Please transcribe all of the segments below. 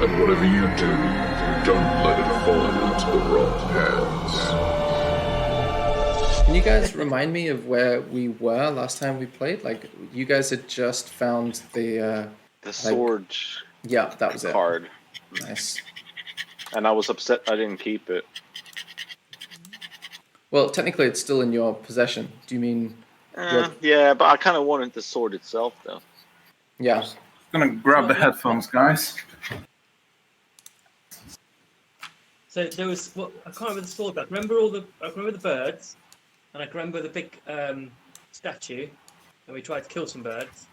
And whatever you do, don't let it fall into the wrong hands. Can you guys remind me of where we were last time we played? Like, you guys had just found the sword yeah, that was card. It. Nice. And I was upset I didn't keep it. Well, technically it's still in your possession. Do you mean... Yeah, but I kind of wanted the sword itself, though. Yeah. I'm gonna grab the headphones, guys. So there was I can't remember the sword back. I remember the birds, and I can remember the big statue, and we tried to kill some birds.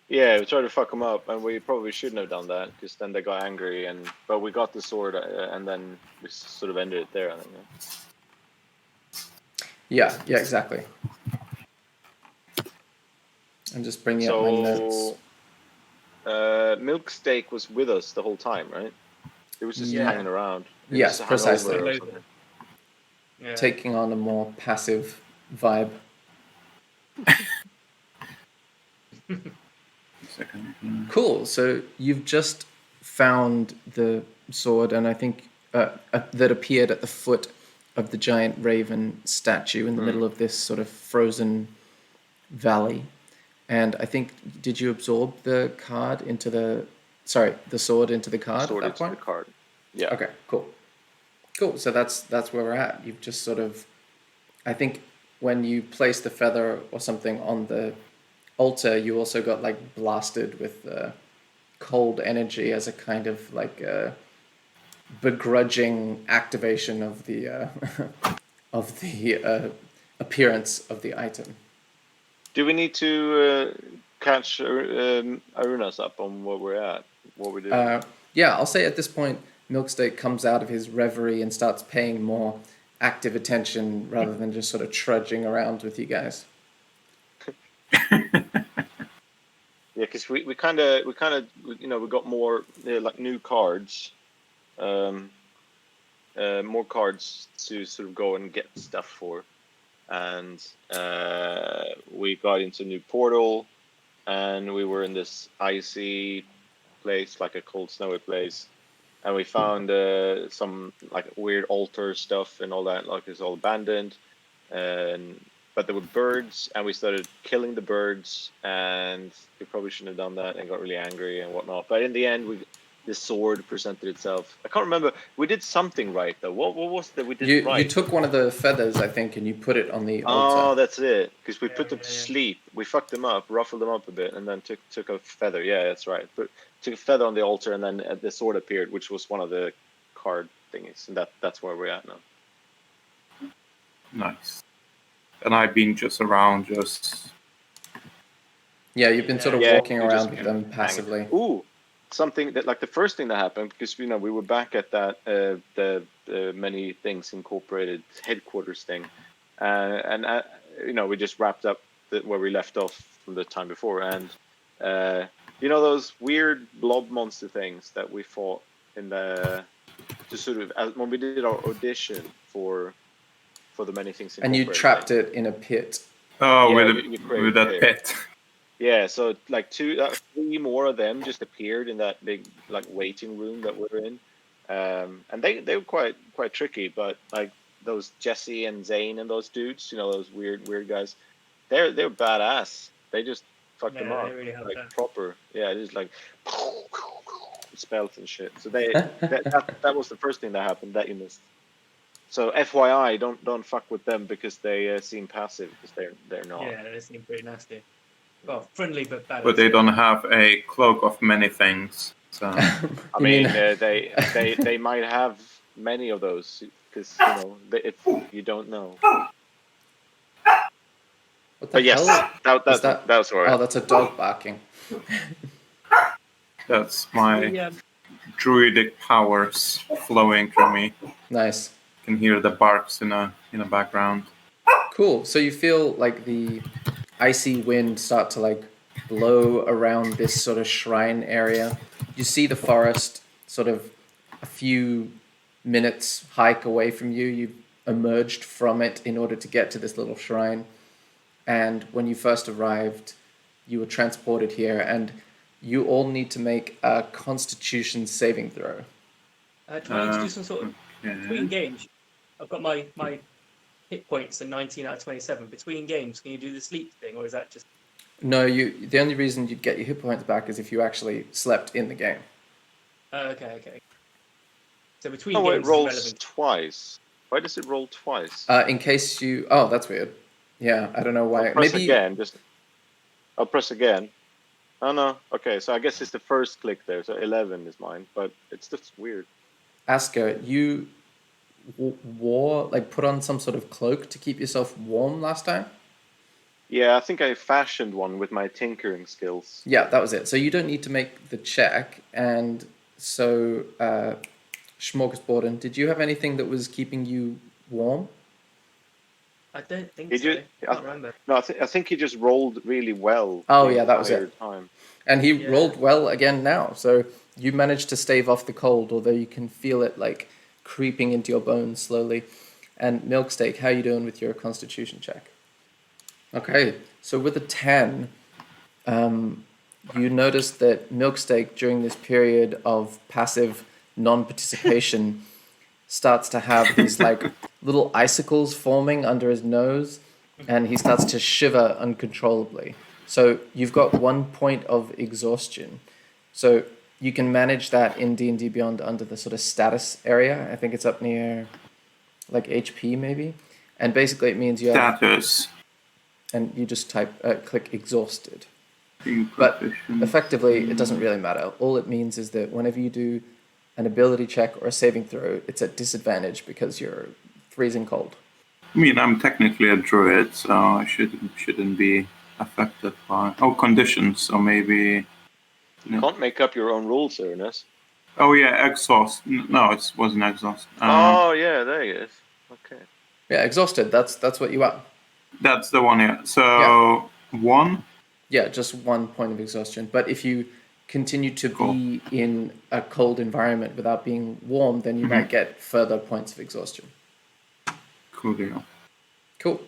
Yeah, we tried to fuck them up, and we probably shouldn't have done that because then they got angry. But we got the sword, and then we sort of ended it there. I think. Yeah, exactly. I'm just bringing up my notes. Milk Steak was with us the whole time, right? It was just hanging around. Yes, precisely. Yeah. Taking on a more passive vibe. Cool. So you've just found the sword, and I think that appeared at the foot of the giant raven statue in the middle of this sort of frozen valley. And I think, did you absorb the card into the sword into the card sword at that into point? the card. Yeah. Okay, cool. So that's where we're at. You've just sort of, I think when you place the feather or something on the altar, you also got like blasted with cold energy as a kind of like begrudging activation of the appearance of the item. Do we need to catch Arunas up on where we're at? What we're doing? Yeah, I'll say at this point, Milksteak comes out of his reverie and starts paying more active attention rather than just sort of trudging around with you guys. Yeah, because we kind of we got more like new cards, more cards to sort of go and get stuff for, and we got into a new portal, and we were in this icy place, like a cold snowy place, and we found some like weird altar stuff and all that, like it's all abandoned, but there were birds, and we started killing the birds, and we probably shouldn't have done that and got really angry and whatnot. But in the end, the sword presented itself. I can't remember. We did something right, though. What was it that we did right? You took one of the feathers, I think, and you put it on the altar. Oh, that's it. Because we put them to sleep. We fucked them up, ruffled them up a bit, and then took a feather. Yeah, that's right. But took a feather on the altar, and then the sword appeared, which was one of the card thingies. And that's where we're at now. Nice. And I've been just around, Yeah, you've been sort of walking around with them passively. Ooh, something that, like the first thing that happened, because we were back at that the Many Things Incorporated headquarters thing, and we just wrapped up where we left off from the time before, and those weird blob monster things that we fought in the just sort of when we did our audition for the Many Things Incorporated. And you trapped it in a pit. Oh, with that pit. Yeah, so like 3 more of them just appeared in that big like waiting room that we're in, and they were quite tricky. But like those Jesse and Zane and those dudes, those weird guys, they're badass. They just fucked them up really like proper. Yeah, just like spells and shit. So that was the first thing that happened that you missed. So FYI, don't fuck with them because they seem passive because they're not. Yeah, they seem pretty nasty. Well, friendly but bad. But they don't have a cloak of many things. So I mean, they might have many of those because if you don't know. What the hell? That was all right. Oh, that's a dog barking. That's my druidic powers flowing through me. Nice. You can hear the barks in the background. Cool. So you feel like the icy wind start to like blow around this sort of shrine area. You see the forest sort of a few minutes hike away from you. You've emerged from it in order to get to this little shrine. And when you first arrived, you were transported here, and you all need to make a Constitution saving throw. Do I need to do some sort of between Okay. games? I've got my hit points are 19 out of 27. Between games, can you do the sleep thing, or is that just? No, the only reason you'd get your hit points back is if you actually slept in the game. Okay. So between Oh, it games is rolls irrelevant. twice. Why does it roll twice? In case you... Oh, that's weird. Yeah, I don't know why. I'll press Maybe... again. I'll press again. Oh no. Okay, so I guess it's the first click there. So 11 is mine, but it's just weird. Asker, you wore, like, put on some sort of cloak to keep yourself warm last time? Yeah, I think I fashioned one with my tinkering skills. Yeah, that was it. So you don't need to make the check. And so, Smorgasborden, did you have anything that was keeping you warm? I don't think Did so. you- I can't remember. No, I think he just rolled really well. Oh, the yeah, that was entire it. Time. And he Yeah. rolled well again now. So you managed to stave off the cold, although you can feel it, like, creeping into your bones slowly. And Milksteak, how you doing with your Constitution check? Okay, so with a 10, you notice that Milksteak, during this period of passive non-participation, starts to have these like little icicles forming under his nose, and he starts to shiver uncontrollably. So you've got 1 point of exhaustion. So you can manage that in D&D Beyond under the sort of status area. I think it's up near like HP maybe. And basically it means you have... Status. And you just click exhausted. Being But proficient. effectively, it doesn't really matter. All it means is that whenever you do an ability check or a saving throw, it's at disadvantage because you're freezing cold. I mean, I'm technically a druid, so I shouldn't be affected by conditions. So maybe. You can't make up your own rules, Ernest. Oh yeah, exhaust. No, it wasn't exhaust. Oh yeah, there he is. Okay. Yeah, exhausted. That's what you are. That's the one. Yeah. So Yeah. 1. Yeah, just 1 point of exhaustion. But if you continue to be in a cold environment without being warm, then you might get further points of exhaustion. Cool deal. Cool.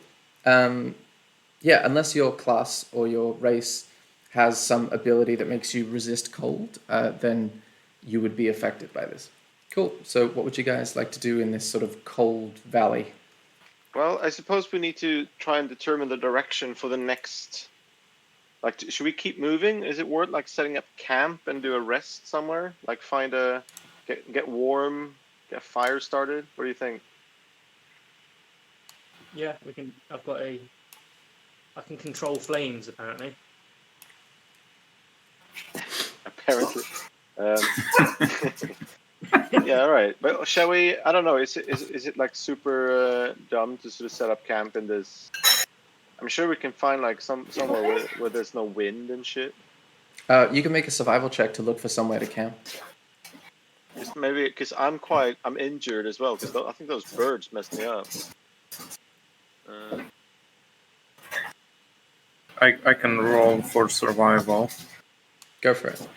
Yeah, unless your class or your race has some ability that makes you resist cold, then you would be affected by this. Cool. So what would you guys like to do in this sort of cold valley? Well, I suppose we need to try and determine the direction for the next. Like, should we keep moving? Is it worth like setting up camp and do a rest somewhere? Like, get warm, get a fire started. What do you think? Yeah, we can. I can control flames apparently. Apparently. Yeah, all right. But shall we? I don't know. Is it like super dumb to sort of set up camp in this? I'm sure we can find like somewhere where there's no wind and shit. You can make a survival check to look for somewhere to camp. Just maybe because I'm injured as well. Because I think those birds messed me up. I can roll for survival. Go for it.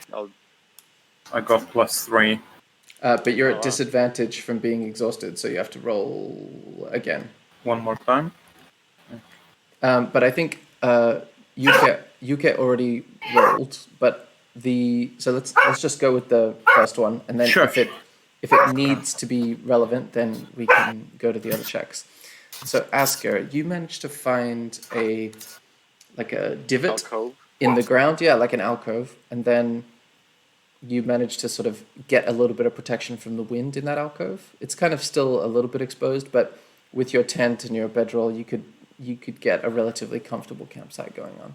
I got +3. But you're Oh, wow. at disadvantage from being exhausted, so you have to roll again. One more time. But I think you get already rolled. But so let's just go with the first one, and then Sure. if it needs to be relevant, then we can go to the other checks. So Asker, you managed to find a divot Alcove. in the ground, yeah, like an alcove, and then you managed to sort of get a little bit of protection from the wind in that alcove. It's kind of still a little bit exposed, but with your tent and your bedroll, you could get a relatively comfortable campsite going on.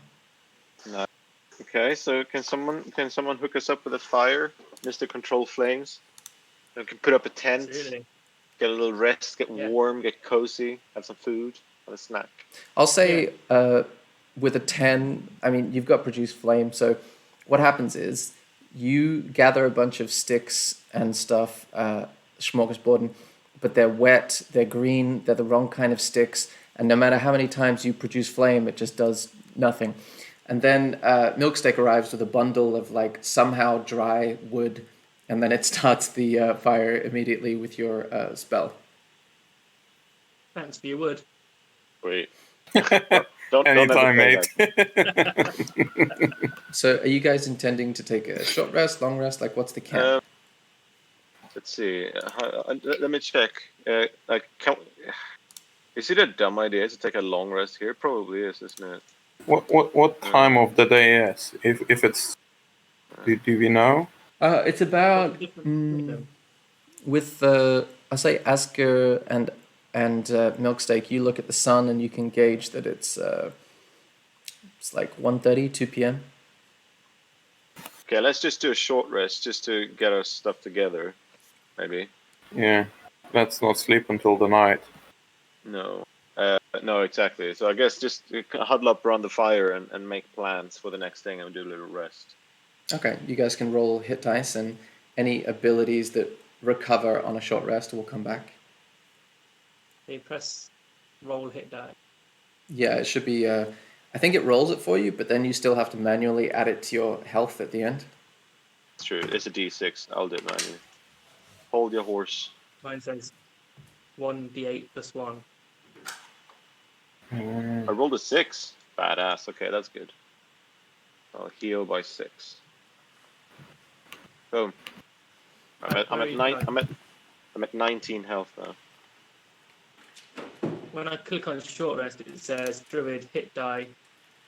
No. Okay, so can someone hook us up with a fire, Mr. Control Flames? We can put up a tent, Absolutely. get a little rest, get Yeah. warm, get cozy, have some food, have a snack. I'll say with a 10, I mean, you've got produce flame, so what happens is you gather a bunch of sticks and stuff, smorgasborden, but they're wet, they're green, they're the wrong kind of sticks, and no matter how many times you produce flame, it just does nothing. And then Milksteak arrives with a bundle of like somehow dry wood, and then it starts the fire immediately with your spell. Thanks for your wood. Wait. Don't Anytime, ever mate. say that. So are you guys intending to take a short rest, long rest? Like, what's the camp? Let's see. Let me check. Is it a dumb idea to take a long rest here? Probably is, isn't it? What time of the day is? If it's do we know? It's about with I say Asker and Milksteak. You look at the sun and you can gauge that it's like 1:30, 2 p.m. Okay, let's just do a short rest just to get our stuff together, maybe. Yeah. Let's not sleep until the night. No. No, exactly. So I guess just huddle up around the fire and make plans for the next thing and do a little rest. Okay, you guys can roll hit dice, and any abilities that recover on a short rest will come back. You press roll hit die. Yeah, it should be. I think it rolls it for you, but then you still have to manually add it to your health at the end. It's true. It's a D6. I'll do it manually. Hold your horse. Mine says 1d8 plus 1. I rolled a 6. Badass. Okay, that's good. I'll heal by 6. Boom. I'm at 19 health now. When I click on short rest, it says Druid hit die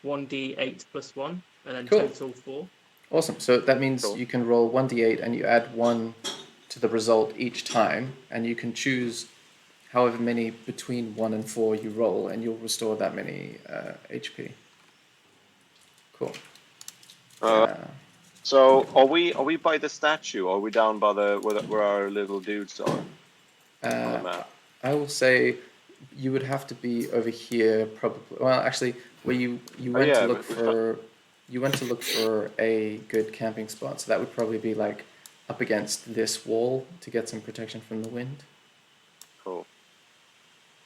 1d8 plus 1, and then Cool. total 4. Awesome. So that means Cool. you can roll 1d8 and you add 1 to the result each time, and you can choose however many between 1 and 4 you roll, and you'll restore that many HP. Cool. So are we by the statue? Or are we down by the where our little dudes are on the map? I will say you would have to be over here, probably. Well, actually, where you went to look for, you went to look for a good camping spot. So that would probably be like up against this wall to get some protection from the wind. Cool.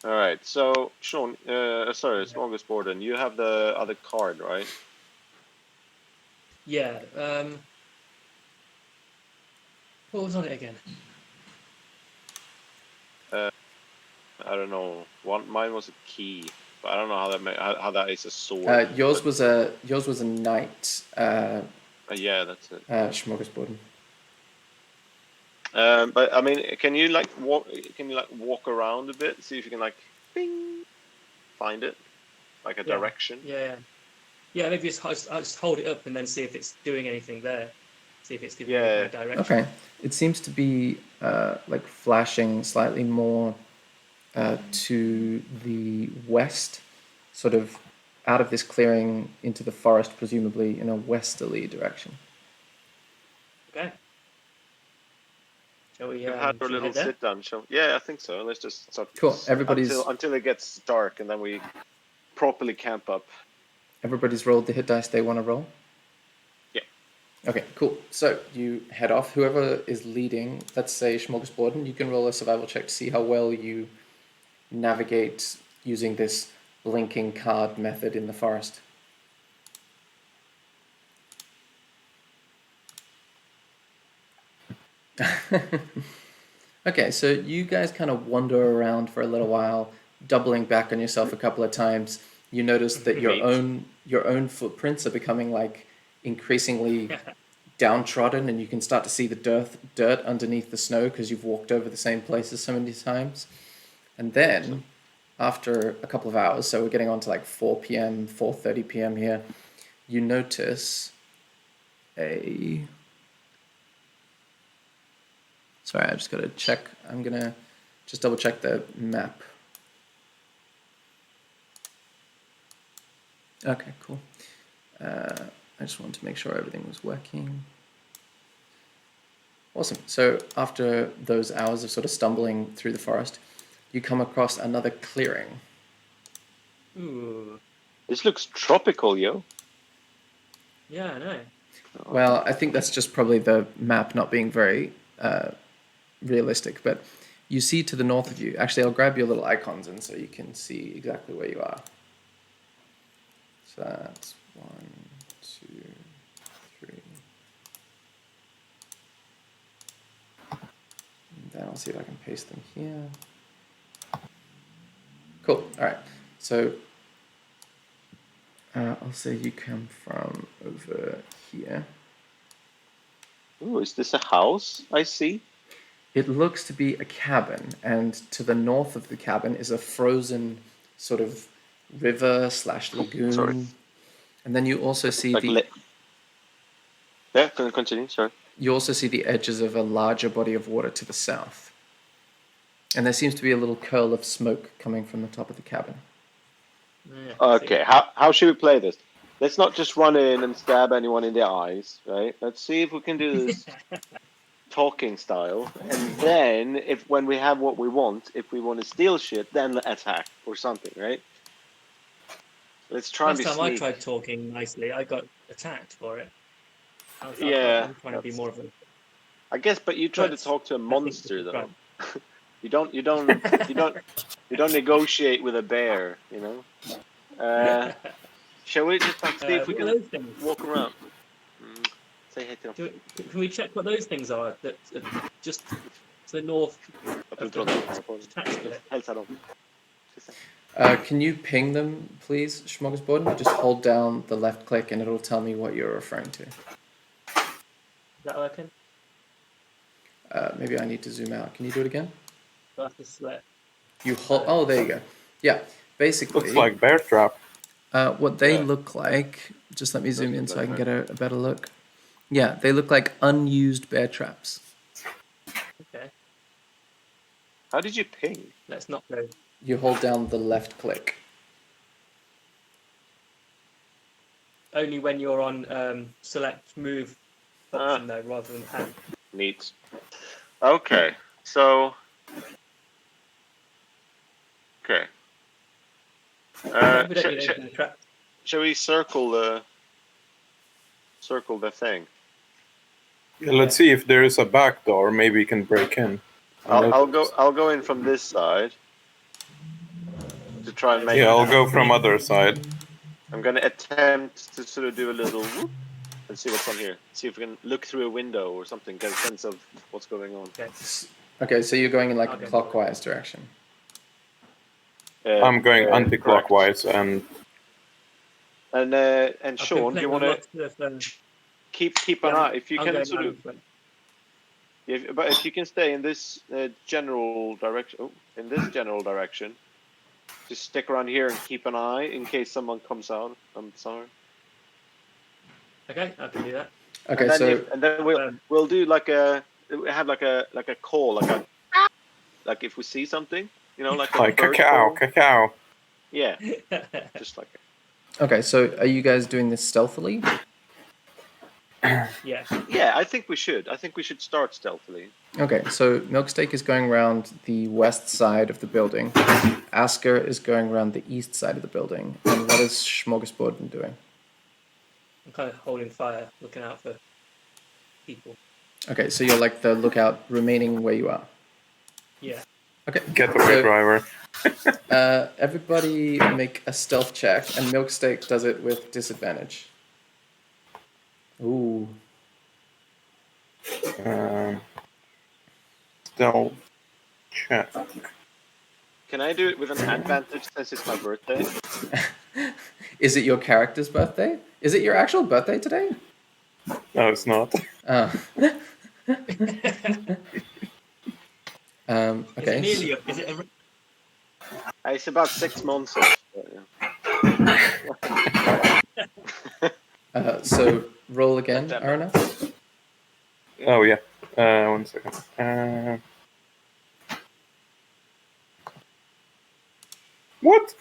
All right. So Sean, Smorgasborden, you have the other card, right? Yeah. What was on it again? I don't know. Mine was a key, but I don't know how that is a sword. Yours was a knight. Yeah, that's it. Smorgasborden. But I mean, can you walk around a bit, see if you can bing, find it, like a direction? Yeah. Yeah, maybe I'll just hold it up and then see if it's doing anything there. See if it's giving me a direction. Okay. It seems to be like flashing slightly more to the west, sort of out of this clearing into the forest, presumably in a westerly direction. Okay. Shall we We've had our little sit down. Yeah, I think so. Let's just start. Cool. Everybody's until it gets dark, and then we properly camp up. Everybody's rolled the hit dice they want to roll? Yeah. Okay, cool. So you head off. Whoever is leading, let's say Smorgasborden, you can roll a survival check to see how well you navigate using this blinking card method in the forest. Okay, so you guys kind of wander around for a little while, doubling back on yourself a couple of times. You notice that your own footprints are becoming like increasingly downtrodden, and you can start to see the dirt underneath the snow because you've walked over the same places so many times. And then, after a couple of hours, so we're getting on to like 4 p.m., 4:30 p.m. here, you notice a... Sorry, I just got to check. I'm going to just double check the map. Okay, cool. I just wanted to make sure everything was working. Awesome. So after those hours of sort of stumbling through the forest, you come across another clearing. Ooh. This looks tropical, yo. Yeah, I know. Well, I think that's just probably the map not being very realistic, but you see to the north of you. Actually, I'll grab your little icons in so you can see exactly where you are. So that's 1, 2, 3. And then I'll see if I can paste them here. Cool. All right. So I'll say you come from over here. Ooh, is this a house? I see. It looks to be a cabin, and to the north of the cabin is a frozen sort of river / lagoon. Sorry. And then you also see Yeah, can I continue? Sorry. you also see the edges of a larger body of water to the south. And there seems to be a little curl of smoke coming from the top of the cabin. Yeah, Okay, how should we play this? Let's not just run in and stab anyone in the eyes, right? Let's see if we can do this talking style, and then when we have what we want, if we want to steal shit, then attack or something, right? Let's try and Last be time I sneaky. tried talking nicely, I got attacked for it. Yeah, I'm trying to be more of a. I guess, but you tried to But talk to a I think monster this is though. You don't negotiate with a bear, you know. Shall we just see if we what are can those things? walk around? Say hey to Can we check what those things are? That just to the north of the attached to it. Hälsa dem. Can you ping them, please, Smorgasbord? Just hold down the left click and it'll tell me what you're referring to. Is that working? Maybe I need to zoom out. Can you do it again? Do I have to select? You hold. Oh, there you go. Yeah, basically. Looks like bear trap. What they Yeah. look like. Just let me zoom in look so like I can get a better look. Yeah, they look like unused bear traps. Okay, How did you ping? let's not go. You hold down the left click. Only when you're on select move option though, rather than hand. Neat. Okay, so. Okay. We don't need anything to trap. Shall we circle the thing? Yeah, let's see if there is a back door. Maybe we can break in. I'll go in from this side to try and make. Yeah, I'll go from other side. I'm gonna attempt to sort of do a little whoop and see what's on here. See if we can look through a window or something, get a sense of what's going on. Okay. Okay, so you're going in like Okay. a clockwise direction. I'm going correct. anti-clockwise, and And I've Sean, been do you playing want to with lots of, keep an eye if you I'm can going sort of. But if you can stay in this general direction, just stick around here and keep an eye in case someone comes out. I'm sorry. Okay, I can do that. Okay, and then, so and then we'll do like a call, like if we see something, you know, like a like bird cacao. call. Yeah, just like. okay, so are you guys doing this stealthily? Yeah. Yeah, I think we should. I think we should start stealthily. Okay, so Milksteak is going around the west side of the building. Asker is going around the east side of the building. And what is Smorgasbord doing? I'm kind of holding fire, looking out for people. Okay, so you're like the lookout remaining where you are. Yeah. Okay. Getaway driver. Everybody make a stealth check, and Milksteak does it with disadvantage. Ooh. Stealth check. Can I do it with an advantage since it's my birthday? Is it your character's birthday? Is it your actual birthday today? No, it's not. Oh. Okay. Is it It's about 6 months off. So roll again, Arna. Oh yeah. 1 second. What?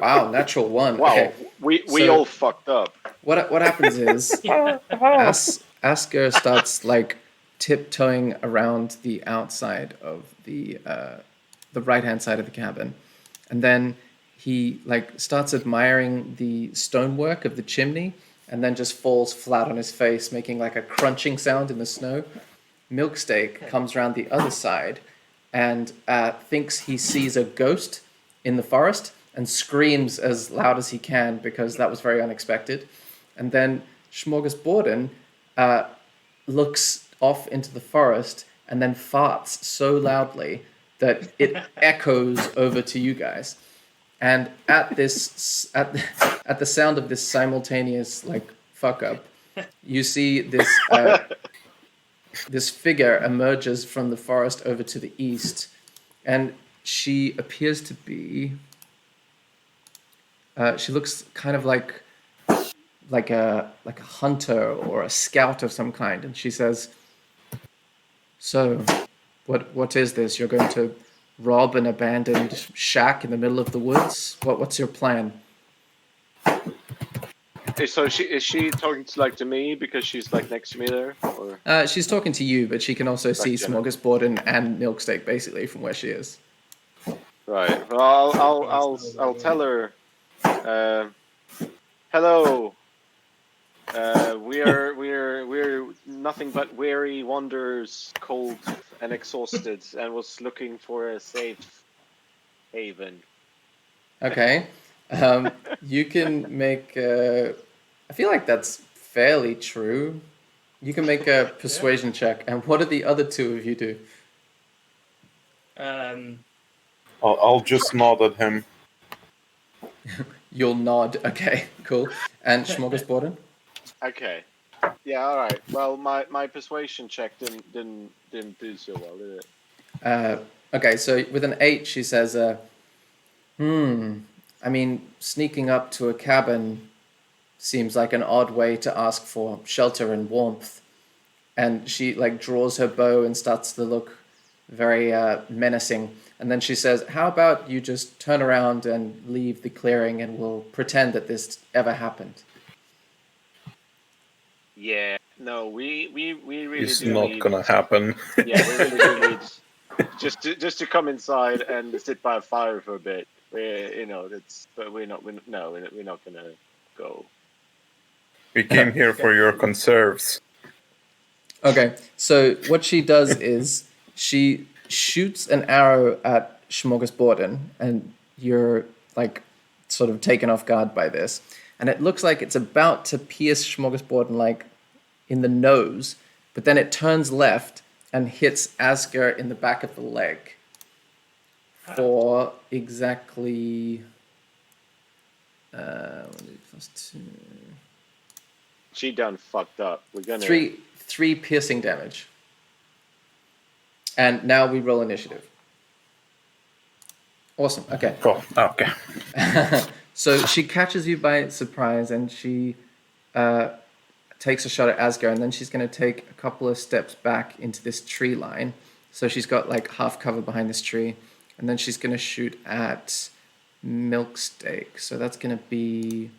Wow, natural one. Wow, Okay. we So- all fucked up. What happens is Asker starts like tiptoeing around the outside of the right hand side of the cabin, and then he like starts admiring the stonework of the chimney, and then just falls flat on his face, making like a crunching sound in the snow. Milksteak comes around the other side, and thinks he sees a ghost in the forest, and screams as loud as he can because that was very unexpected. And then Smorgasborden looks off into the forest and then farts so loudly that it echoes over to you guys. And at the sound of this simultaneous like fuck up, you see this this figure emerges from the forest over to the east, and she appears to be. She looks kind of like a hunter or a scout of some kind, and she says, "So, what is this? You're going to rob an abandoned shack in the middle of the woods? What's your plan?" So is she talking to me because she's like next to me there, or She's talking to you, but she can also see Jenna. Smorgasbord and Milksteak basically from where she is. right? Well, I'll tell her. Hello. We're nothing but weary wanderers, cold and exhausted, and was looking for a safe haven. Okay. You can make. I feel like that's fairly true. You can make a persuasion check. And what do the other two of you do? I'll just nod at him. You'll nod. Okay, cool. And Smorgasborden? Okay. Yeah. All right. Well, my persuasion check didn't do so well, did it? Okay, so with an 8, she says, I mean, sneaking up to a cabin seems like an odd way to ask for shelter and warmth. And she draws her bow and starts to look very menacing. And then she says, how about you just turn around and leave the clearing and we'll pretend that this ever happened. Yeah. No, we really It's do not need. gonna happen. Yeah, we really do need just to come inside and sit by a fire for a bit. But we're not gonna go. We came here for your conserves. Okay, so what she does is she shoots an arrow at Smorgasborden, and you're sort of taken off guard by this. And it looks like it's about to pierce Smorgasborden in the nose, but then it turns left and hits Asger in the back of the leg for exactly She done fucked up. We're gonna three piercing damage. And now we roll initiative. Awesome. Okay. Cool. Okay. So she catches you by surprise, and she takes a shot at Asger, and then she's going to take a couple of steps back into this tree line. So she's got half cover behind this tree, and then she's going to shoot at Milksteak. So that's going to be...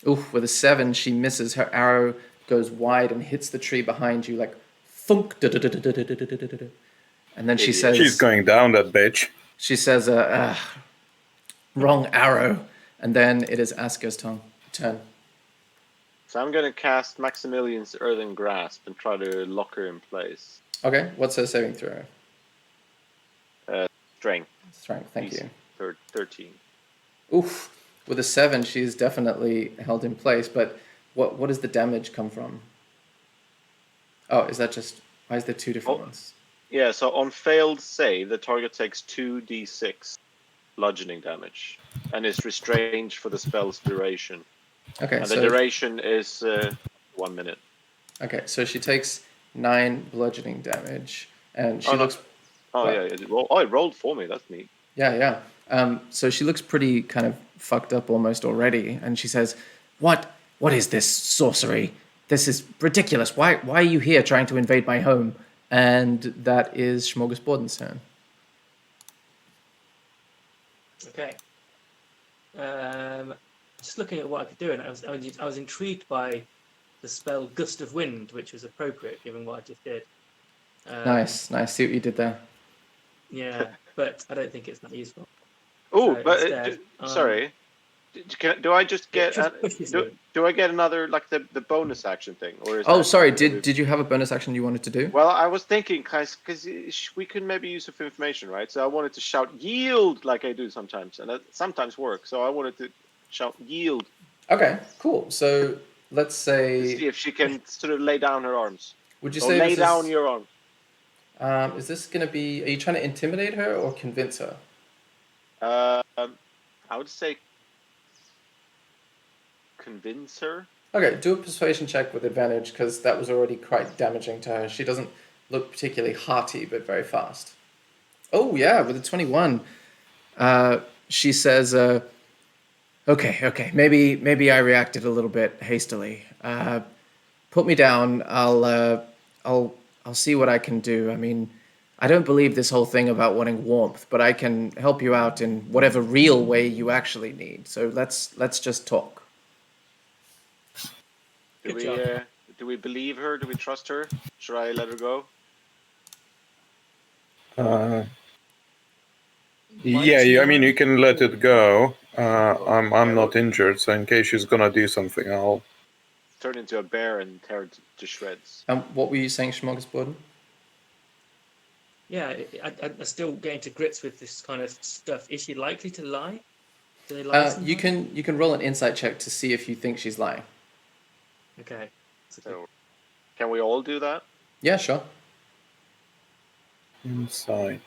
Oof, with a 7, she misses. Her arrow goes wide and hits the tree behind you, thunk. And then she says... She's going down, that bitch. She says, wrong arrow. And then it is Asker's turn. So I'm gonna cast Maximilian's Earthen Grasp and try to lock her in place. Okay, what's her saving throw? Strength. Strength, thank you. 13. Oof. With a 7, she's definitely held in place, but what does the damage come from? Oh, is that just... Why is there 2 different ones? Yeah, so on failed save, the target takes 2d6 bludgeoning damage and is restrained for the spell's duration. Okay, and the duration is 1 minute. Okay, so she takes 9 bludgeoning damage, and she looks... Oh, yeah. Oh, it rolled for me. That's neat. Yeah. So she looks pretty kind of fucked up almost already, and she says, What is this sorcery? This is ridiculous. Why are you here trying to invade my home? And that is Smorgasborden's turn. Okay. Just looking at what I could do, and I was intrigued by the spell Gust of Wind, which was appropriate given what I just did. Nice. See what you did there. Yeah, but I don't think it's that useful. Oh, So but instead, sorry. Do I just get? pushes you. Do I get another the bonus action thing, or is Sorry. Did you have a bonus action you wanted to do? Well, I was thinking, guys, because we could maybe use some information, right? So I wanted to shout yield like I do sometimes, and that sometimes works. So I wanted to shout yield. Okay, cool. So let's say... See if she can sort of lay down her arms. Would you Or say lay this down is, your arm. is this going to be... Are you trying to intimidate her or convince her? I would say convince her. Okay, do a persuasion check with advantage because that was already quite damaging to her. She doesn't look particularly hearty, but very fast. Oh yeah, with a 21, she says, "Okay, maybe I reacted a little bit hastily. Put me down. I'll see what I can do. I mean, I don't believe this whole thing about wanting warmth, but I can help you out in whatever real way you actually need. So let's just talk." Do Good we job. do we believe her? Do we trust her? Should I let her go? Uh, Why yeah, did she I mean, you can let it go. I'm Okay, not injured, so in case she's gonna do something, I'll. turn into a bear and tear it to shreds. What were you saying, Smorgasbord? Yeah, I'm still getting to grips with this kind of stuff. Is she likely to lie? Do they lie sometimes? You can roll an insight check to see if you think she's lying. Okay. It's okay. So, can we all do that? Yeah, sure. Insight.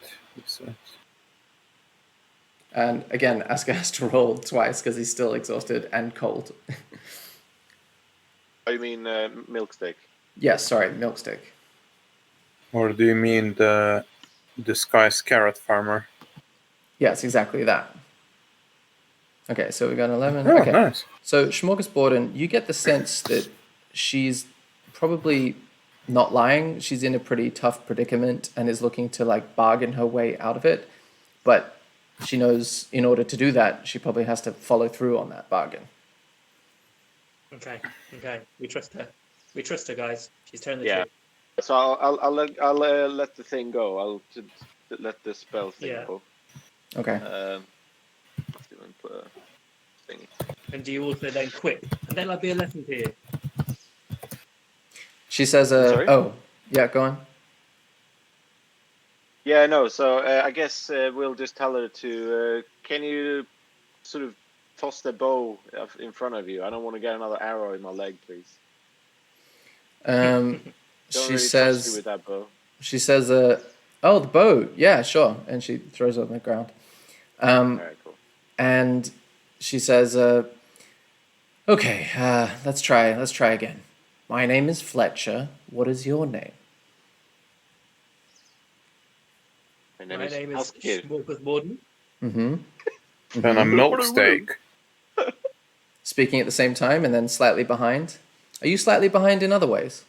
And again, Asker has to roll twice because he's still exhausted and cold. Oh, you mean milk steak? Yes, sorry, milk stick. Or do you mean the disguised carrot farmer? Yes, exactly that. Okay, so we got 11. Oh, Okay. nice. So Smorgasborden, you get the sense that she's probably not lying. She's in a pretty tough predicament and is looking to like bargain her way out of it. But she knows in order to do that, she probably has to follow through on that bargain. Okay. We trust her. We trust her, guys. She's telling the Yeah. truth. So I'll let the thing go. I'll let the spell thing Yeah. go. Okay. Let's even put a thing. And do you also then quit? And then I'll be a lesson to you. She says, Sorry? oh, yeah, go on. Yeah, no. So I guess we'll just tell her to. Can you sort of toss the bow in front of you? I don't want to get another arrow in my leg, please. Don't She really trust says, you with that bow. oh, the bow. Yeah, sure. And she throws it on the ground. All right, cool. And she says, okay, let's try again. My name is Fletcher. What is your name? My My name is Askir. Smorgasborden. Mm-hmm. And a milk steak. Speaking at the same time and then slightly behind. Are you slightly behind in other ways?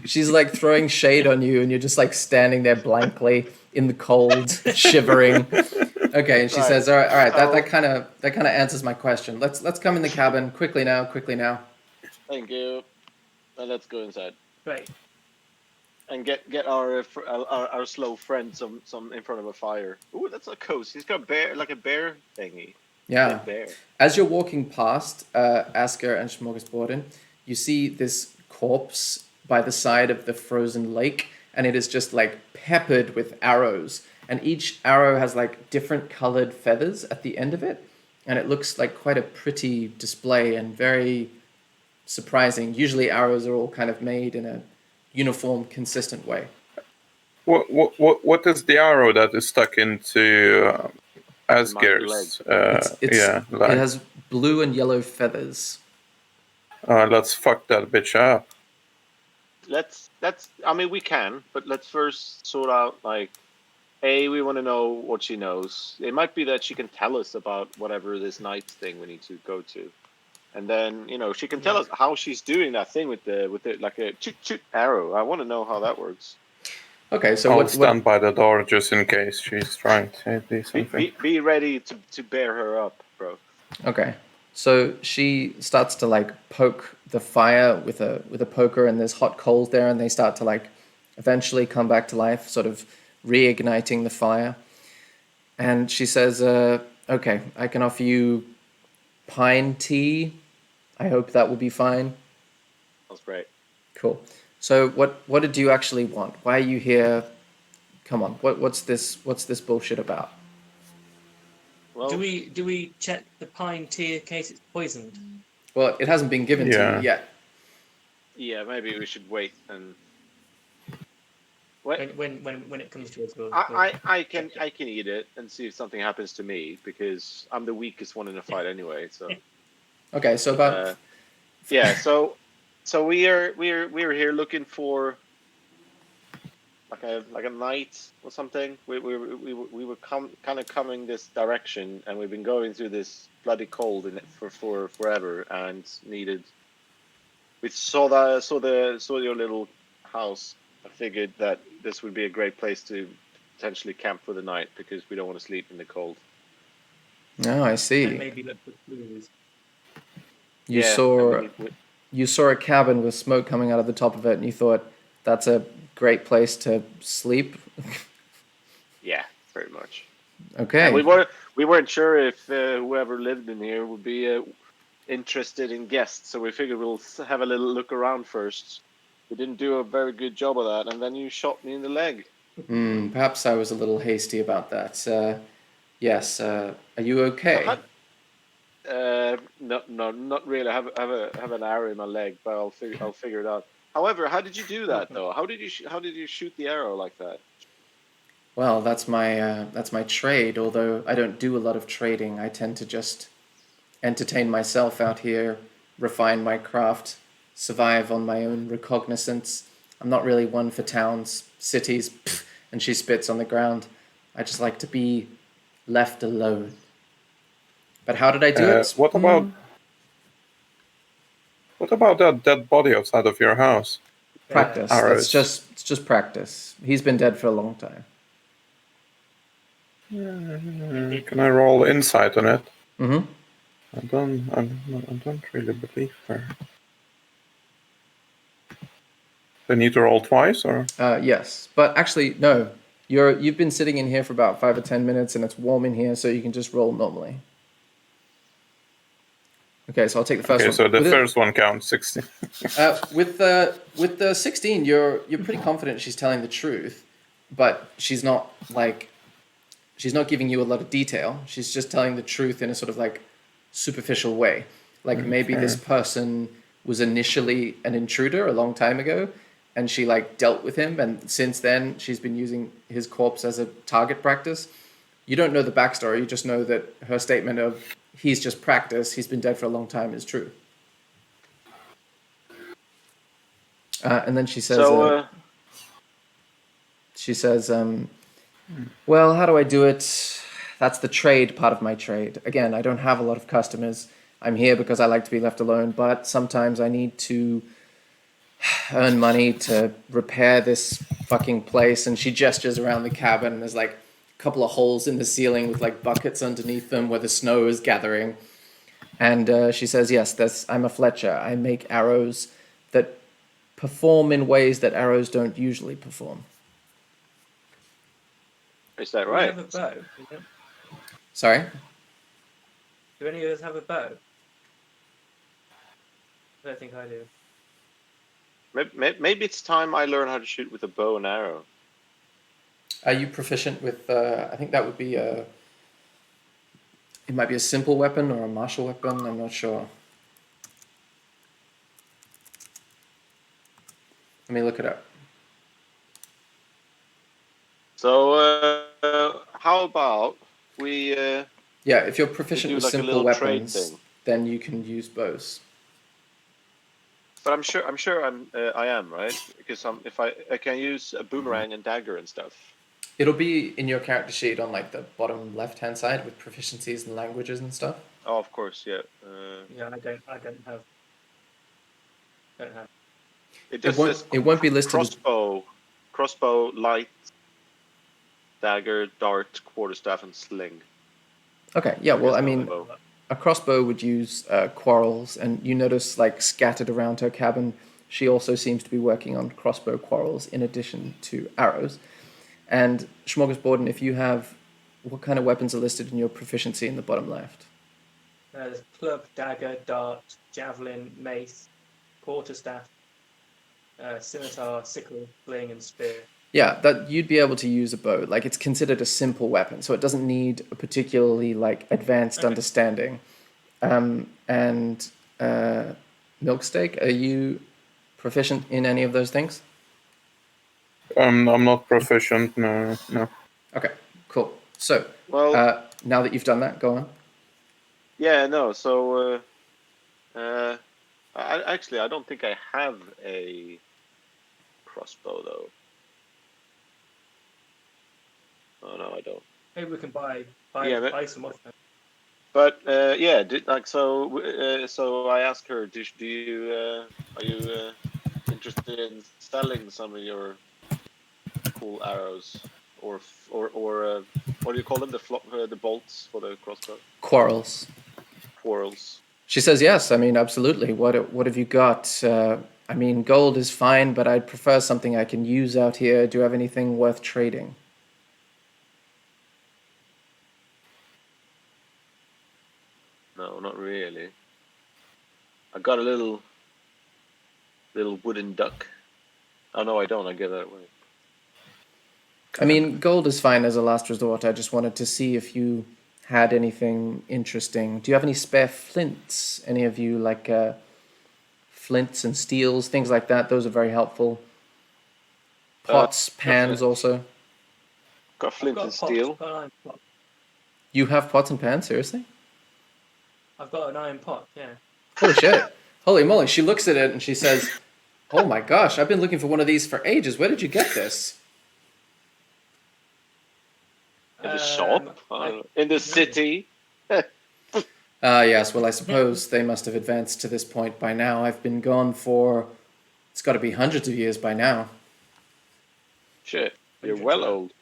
She's like throwing shade on you and you're just like standing there blankly in the cold, shivering. Okay, and she says, all right, that kind of answers my question. Let's come in the cabin quickly now. Thank you. And let's go inside Great. and get our slow friend some in front of a fire. Ooh, that's a coast. He's got a bear thingy. Yeah. Big bear. As you're walking past Asker and Smorgasborden, you see this corpse by the side of the frozen lake, and it is just like peppered with arrows. And each arrow has like different colored feathers at the end of it, and it looks like quite a pretty display and very surprising. Usually arrows are all kind of made in a uniform, consistent way. What is the arrow that is stuck into Asger's? It has blue and yellow feathers. Let's fuck that bitch up. Let's. I mean, we can, but let's first sort out like. We want to know what she knows. It might be that she can tell us about whatever this night thing we need to go to, and then she can tell us how she's doing that thing with the like a shoot arrow. I want to know how that works. Okay, so I'll stand by the door just in case she's trying to do something. Be ready to bear her up, bro. Okay, so she starts to like poke the fire with a poker, and there's hot coals there, and they start to like eventually come back to life, sort of reigniting the fire. And she says, okay, I can offer you pine tea. I hope that will be fine. That's great. Cool. So what did you actually want? Why are you here? Come on, what's this bullshit about? Well, Do we check the pine tea in case it's poisoned? Well, it hasn't been given to you yet. yeah, maybe we should wait and. when it comes to us. I can eat it and see if something happens to me because I'm the weakest one in the fight anyway. So Okay, so about yeah, so we are here looking for like a knight or something. We were kind of coming this direction, and we've been going through this bloody cold in it for forever, and needed. We saw your little house. I figured that this would be a great place to potentially camp for the night because we don't want to sleep in the cold. No, I see. And maybe look for clues. You Yeah, saw and you saw a cabin with smoke coming out of the top of it, and you thought that's a great place to sleep. yeah, very much. Okay. And we weren't sure if whoever lived in here would be interested in guests, so we figured we'll have a little look around first. We didn't do a very good job of that, and then you shot me in the leg. Perhaps I was a little hasty about that. Yes. Are you okay? No, not really. I have an arrow in my leg, but I'll figure it out. However, how did you do that though? How did you shoot the arrow like that? Well, that's my trade. Although I don't do a lot of trading, I tend to just entertain myself out here, refine my craft, survive on my own recognizance. I'm not really one for towns, cities, and she spits on the ground. I just like to be left alone. But how did I do it? What about that dead body outside of your house? Practice. Arrows. It's just practice. He's been dead for a long time. Can I roll insight on it? Mm-hmm. I don't really believe her. I need to roll twice, or? Yes, but actually, no. You've been sitting in here for about 5 or 10 minutes, and it's warm in here, so you can just roll normally. Okay, so I'll take the first one. Okay, so the first one counts 16. With the 16, you're pretty confident she's telling the truth, but she's not giving you a lot of detail. She's just telling the truth in a sort of like superficial way. Like maybe this person was initially an intruder a long time ago, and she like dealt with him, and since then she's been using his corpse as a target practice. You don't know the backstory. You just know that her statement of he's just practice, he's been dead for a long time, is true. And then she says, well, how do I do it? That's the trade part of my trade. Again, I don't have a lot of customers. I'm here because I like to be left alone, but sometimes I need to earn money to repair this fucking place. And she gestures around the cabin, and there's like a couple of holes in the ceiling with like buckets underneath them where the snow is gathering. And she says, yes, I'm a fletcher. I make arrows that perform in ways that arrows don't usually perform. Is that right? Do you have a bow? Sorry? Do any of us have a bow? I don't think I do. Maybe it's time I learn how to shoot with a bow and arrow. Are you proficient with, I think that would be it might be a simple weapon or a martial weapon, I'm not sure. Let me look it up. So, how about we... yeah, if you're proficient with like simple weapons, then you can use bows. But I'm sure I am, right? Because if I can use a boomerang and dagger and stuff. It'll be in your character sheet on like the bottom left-hand side with proficiencies and languages and stuff. Oh, of course, yeah. Yeah, I don't have. It just says it won't be listed crossbow, light, dagger, dart, quarterstaff, and sling. Okay, yeah, well, I mean, a crossbow would use quarrels, and you notice, like, scattered around her cabin, she also seems to be working on crossbow quarrels in addition to arrows. And Smorgasborden, if you have, what kind of weapons are listed in your proficiency in the bottom left? There's club, dagger, dart, javelin, mace, quarterstaff, scimitar, sickle, sling, and spear. Yeah, that you'd be able to use a bow. Like, it's considered a simple weapon, so it doesn't need a particularly, like, advanced understanding. And Milksteak, are you proficient in any of those things? I'm not proficient. No. Okay, cool. So Well, now that you've done that, go on. yeah, no. So, I don't think I have a crossbow though. Oh no, I don't. Maybe we can buy Yeah, but- buy some off them. But yeah, so I asked her, do you are you interested in selling some of your cool arrows or what do you call them? The bolts for the crossbow, Quarrels. quarrels. She says yes. I mean, absolutely. What have you got? I mean, gold is fine, but I'd prefer something I can use out here. Do you have anything worth trading? No, not really. I got a little wooden duck. Oh no, I don't. I give that away. I mean, gold is fine as a last resort. I just wanted to see if you had anything interesting. Do you have any spare flints? Any of you like flints and steels, things like that? Those are very helpful. Pots, pans also. Got I've flint got and pots, steel. I've got an iron pot. You have pots and pans? Seriously? I've got an iron pot. Yeah. Holy shit. Holy moly. She looks at it and she says, oh my gosh, I've been looking for one of these for ages. Where did you get this? In the shop, in the city. Yes, well, I suppose they must have advanced to this point by now. I've been gone for, it's got to be hundreds of years by now. Shit, you're well old.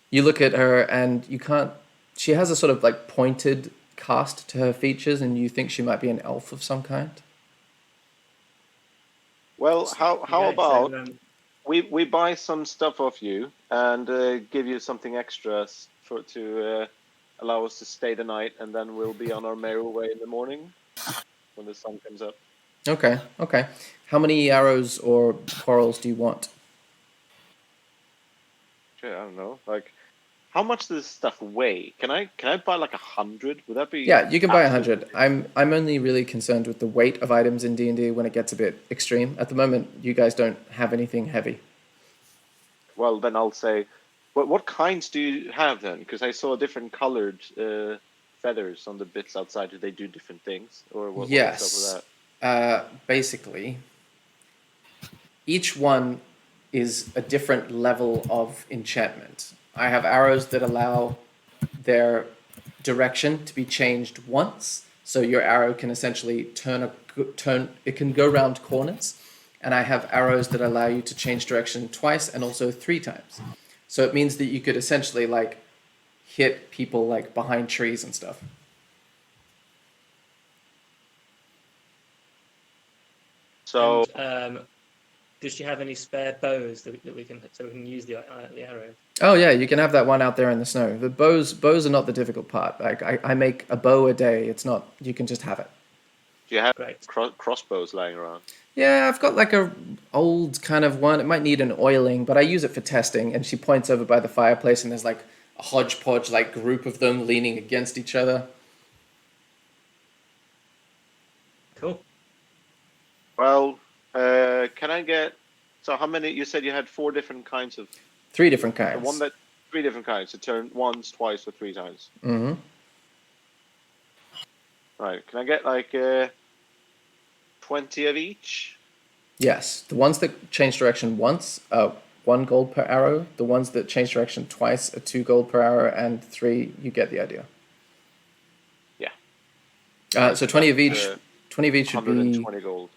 You look at her and you can't, she has a sort of like pointed cast to her features and you think she might be an elf of some kind. Well, how about So, we buy some stuff off you and give you something extra to allow us to stay the night, and then we'll be on our merry way in the morning when the sun comes up. Okay. How many arrows or quarrels do you want? Shit, I don't know. Like, how much does this stuff weigh? Can I buy like 100? Would that be? Yeah, you can buy 100. absolutely- I'm only really concerned with the weight of items in D&D when it gets a bit extreme. At the moment, you guys don't have anything heavy. Well, then I'll say, what kinds do you have then? Because I saw different colored feathers on the bits outside. Do they do different things, or what's up Yes. with that? Basically, each one is a different level of enchantment. I have arrows that allow their direction to be changed once, so your arrow can essentially turn. It can go round corners, and I have arrows that allow you to change direction twice and also 3 times. So it means that you could essentially like hit people like behind trees and stuff. So does she have any spare bows that we can use the arrow? Oh yeah, you can have that one out there in the snow. The bows are not the difficult part. Like I make a bow a day. It's not, you can just have it. do you have Great. crossbows lying around? Yeah, I've got like a old kind of one. It might need an oiling, but I use it for testing. And she points over by the fireplace and there's like a hodgepodge like group of them leaning against each other. Cool. Well, can I get? So how many? You said you had 4 different kinds of. 3 different The kinds. one that 3 different kinds. To turn once, twice, or 3 times. Mm-hmm. Right. Can I get like 20 of each? Yes, the ones that change direction once, 1 gold per arrow. The ones that change direction twice are 2 gold per arrow, and 3. You get the idea. Yeah. So 20 of each. 20 of each would be. 120 gold.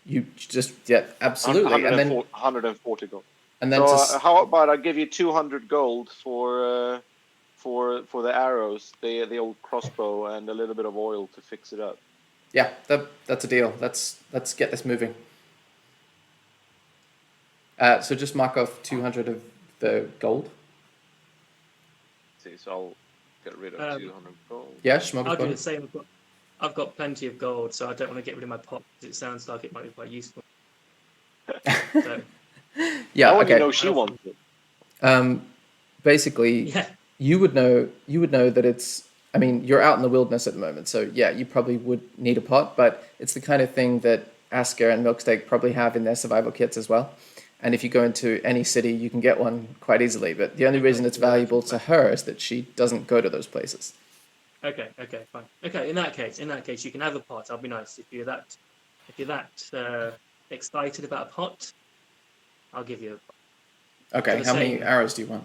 You just absolutely, and then 140 gold. and then So how about I give you 200 gold for the arrows, the old crossbow, and a little bit of oil to fix it up. yeah, that's a deal. Let's get this moving. So just mark off 200 of the gold. See, so I'll get rid of 200 gold. Yeah, Schmogger's I'll do body. the same. I've got plenty of gold, so I don't want to get rid of my pot because it sounds like it might be quite useful. So, Yeah, How would you okay. know she wants it? Basically, yeah. you would know that it's, I mean, you're out in the wilderness at the moment, so yeah, you probably would need a pot, but it's the kind of thing that Asker and Milksteak probably have in their survival kits as well. And if you go into any city, you can get one quite easily. But the only reason it's valuable to her is that she doesn't go to those places. Okay, fine. Okay, in that case, you can have a pot. I'll be nice if you're that excited about a pot. I'll give you a pot. Okay, how many arrows do you want?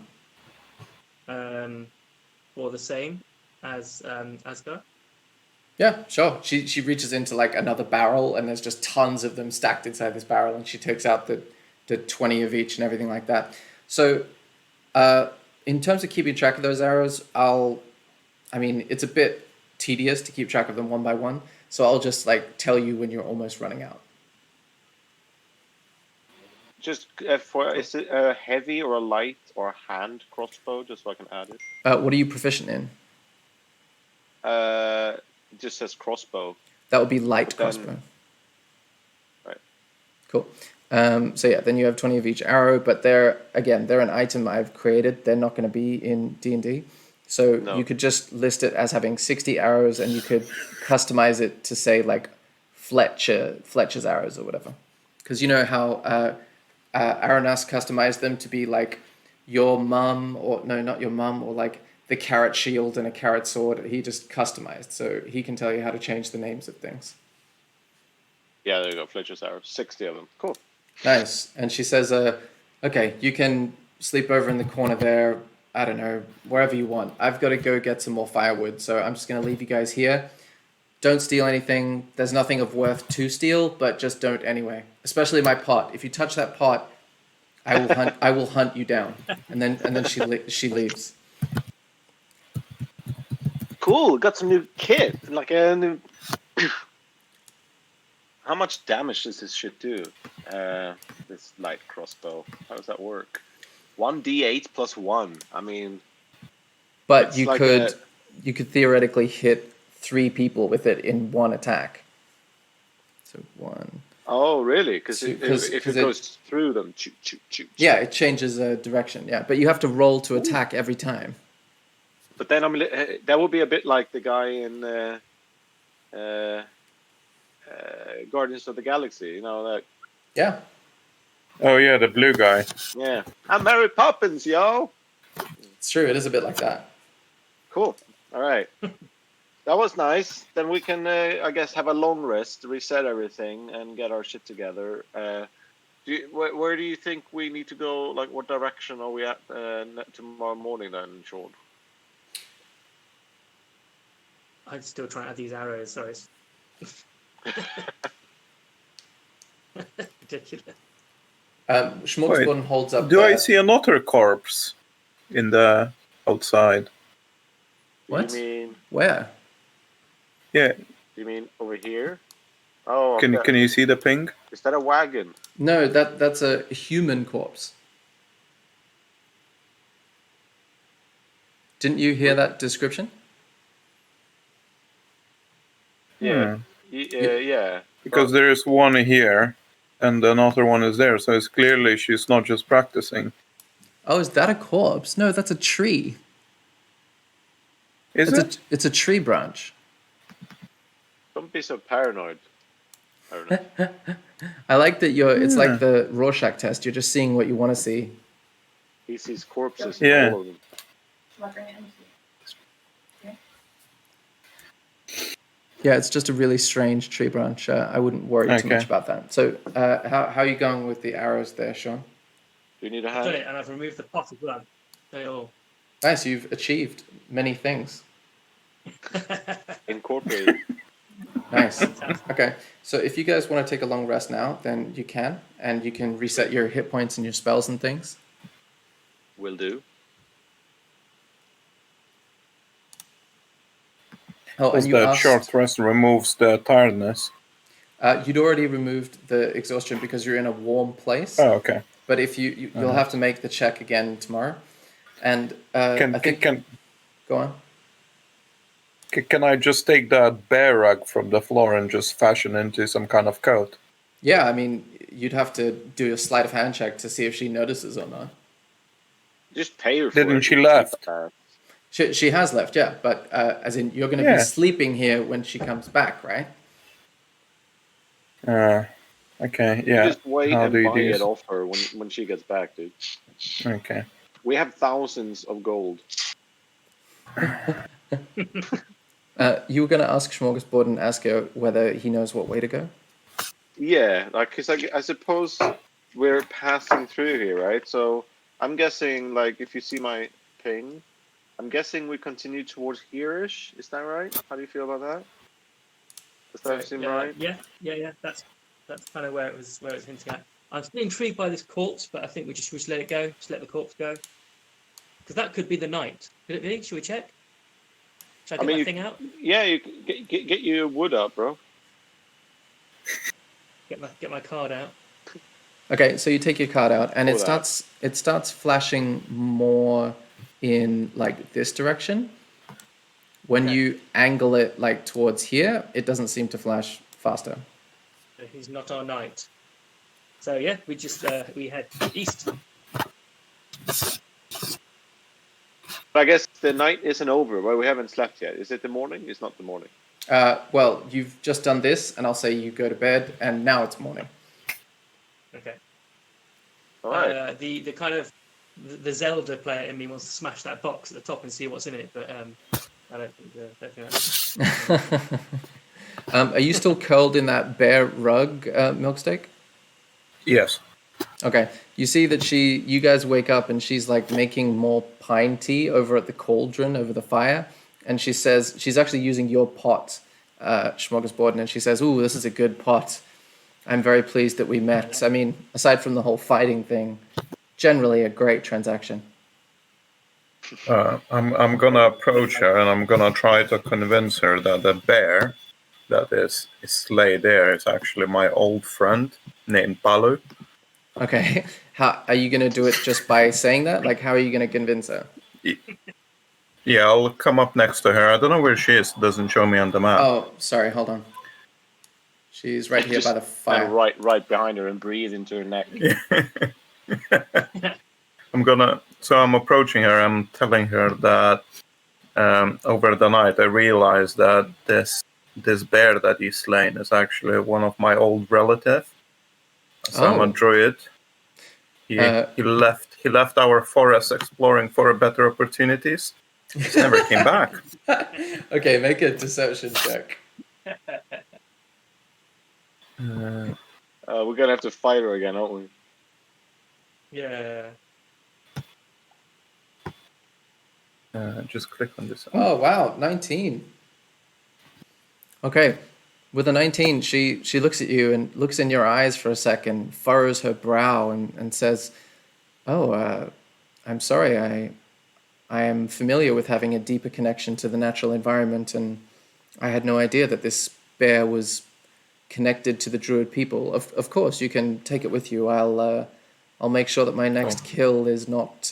Or the same as Asgard. Yeah, sure. She reaches into like another barrel, and there's just tons of them stacked inside this barrel, and she takes out the 20 of each and everything like that. So, in terms of keeping track of those arrows, it's a bit tedious to keep track of them one by one. So I'll just like tell you when you're almost running out. Just is it a heavy or a light or a hand crossbow, just so I can add it? What are you proficient in? It just says crossbow. That would be light crossbow. Right. Cool. So yeah, then you have 20 of each arrow, but they're an item I've created. They're not going to be in D&D. So you could just list it as having 60 arrows, and you could customize it to say like Fletcher's arrows or whatever. Because you know how Aranas customized them to be like your mum, or no, not your mum, or like the carrot shield and a carrot sword. He just customized, so he can tell you how to change the names of things. Yeah, there you go. Fletcher's arrows, 60 of them. Cool. Nice. And she says, okay, you can sleep over in the corner there. I don't know, wherever you want. I've got to go get some more firewood, so I'm just going to leave you guys here. Don't steal anything. There's nothing of worth to steal, but just don't anyway. Especially my pot. If you touch that pot, I will hunt you down. And then she leaves. Cool. Got some new kit. Like a new. How much damage does this shit do? This light crossbow. How does that work? 1d8 plus 1. I mean. But you could theoretically hit 3 people with it in one attack. So 1. Oh, really? Because if it goes through them, choo. Yeah, it changes direction. Yeah, but you have to roll to attack every time. But then that would be a bit like the guy in Guardians of the Galaxy. You know that. Yeah. Oh yeah, the blue guy. Yeah, I'm Mary Poppins, yo. It's true. It is a bit like that. Cool. All right. That was nice. Then we can, I guess, have a long rest, reset everything, and get our shit together. Where do you think we need to go? Like, what direction are we at tomorrow morning then, Sean? I'm still trying to add these arrows. Sorry. Ridiculous. Schmucksbun holds up. Do I see another corpse in the outside? What? You mean where? Yeah. You mean over here? Oh, Can you see the ping? Is that a wagon? No, that's a human corpse. Didn't you hear that description? Yeah. Yeah. Because there is one here, and another one is there. So it's clearly she's not just practicing. Oh, is that a corpse? No, that's a tree. It's a tree branch. Don't be so paranoid. I don't know. I like that it's like the Rorschach test. You're just seeing what you want to see. He sees corpses. Yeah. All of them. Yeah, it's just a really strange tree branch. I wouldn't worry too much about that. So, how are you going with the arrows there, Sean? Do you need a I've hand? done it, and I've removed the pot as well. Nice, you've achieved many things. Incorporated. Nice. Okay, so if you guys want to take a long rest now, then you can, and you can reset your hit points and your spells and things. Will do. Oh, and you that asked, short rest removes the tiredness. You'd already removed the exhaustion because you're in a warm place. Oh, okay. But if you'll have to make the check again tomorrow, and I think go on. Can I just take that bear rug from the floor and just fashion into some kind of coat? Yeah, I mean, you'd have to do a sleight of hand check to see if she notices or not. Just pay her for it. Didn't she left? She has left, yeah, but as in you're going to be sleeping here when she comes back, right? Okay, You yeah. just wait How and do you buy do it this? off her when she gets back, dude. Okay. We have thousands of gold. You were going to ask Smorgasbord and Asker whether he knows what way to go? Yeah, like, cause I suppose we're passing through here, right? So I'm guessing, like, if you see my ping, I'm guessing we continue towards here-ish. Is that right? How do you feel about that? Does that seem right? Yeah. That's kind of where it was hinting at. I'm still intrigued by this corpse, but I think we should let it go. Just let the corpse go, because that could be the night. Could it be? Should we check? Should I I get mean, my thing out? yeah, you get your wood up, bro. Get my card out. Okay, so you take your card out, and Or it starts flashing more in like this direction. When Okay. you angle it like towards here, it doesn't seem to flash faster. So he's not our knight. So yeah, we just we head east. But I guess the night isn't over. Well, we haven't slept yet. Is it the morning? It's not the morning. Well, you've just done this, and I'll say you go to bed, and now it's morning. Okay. All right. The kind of the Zelda player in me wants to smash that box at the top and see what's in it, but I don't think that's... Are you still curled in that bear rug, Milksteak? Yes. Okay. You see that you guys wake up and she's like making more pine tea over at the cauldron over the fire. And she says, she's actually using your pot, Smorgasbord, and she says, "Ooh, this is a good pot. I'm very pleased that we met. I mean, aside from the whole fighting thing, generally a great transaction." I'm gonna approach her and I'm gonna try to convince her that the bear that is laid there is actually my old friend named Balu. Okay. How are you going to do it just by saying that? Like, how are you going to convince her? Yeah, I'll come up next to her. I don't know where she is. It doesn't show me on the map. Oh, sorry. Hold on. She's right here by the fire. And right behind her and breathe into her neck. I'm approaching her. I'm telling her that over the night I realized that this bear that he's slain is actually one of my old relatives. So I'm a druid. He left our forest exploring for better opportunities. He never came back. Okay, make a deception check. We're gonna have to fight her again, aren't we? Yeah. Just click on this. Oh, wow. 19. Okay. With a 19, she looks at you and looks in your eyes for a second, furrows her brow and says, "Oh, I'm sorry. I am familiar with having a deeper connection to the natural environment, and I had no idea that this bear was connected to the druid people. Of course, you can take it with you. I'll make sure that my next kill is not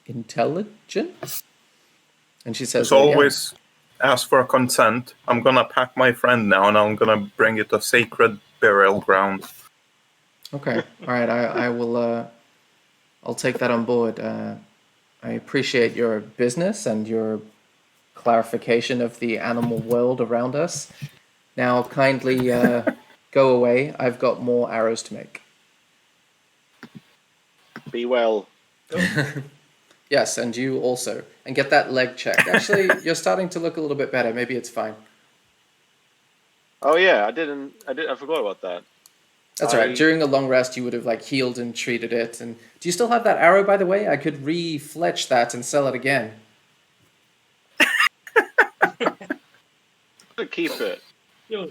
intelligent." And she says, As always, ask for consent. I'm gonna pack my friend now, and I'm gonna bring it to a sacred burial ground. "Okay, all right. I will. I'll take that on board. I appreciate your business and your clarification of the animal world around us. Now, kindly go away. I've got more arrows to make." Be well. Yes, and you also. And get that leg checked. Actually, you're starting to look a little bit better. Maybe it's fine. Oh yeah, I forgot about that. That's all right. During a long rest, you would have like healed and treated it. And do you still have that arrow, by the way? I could re-fletch that and sell it again. Keep it. You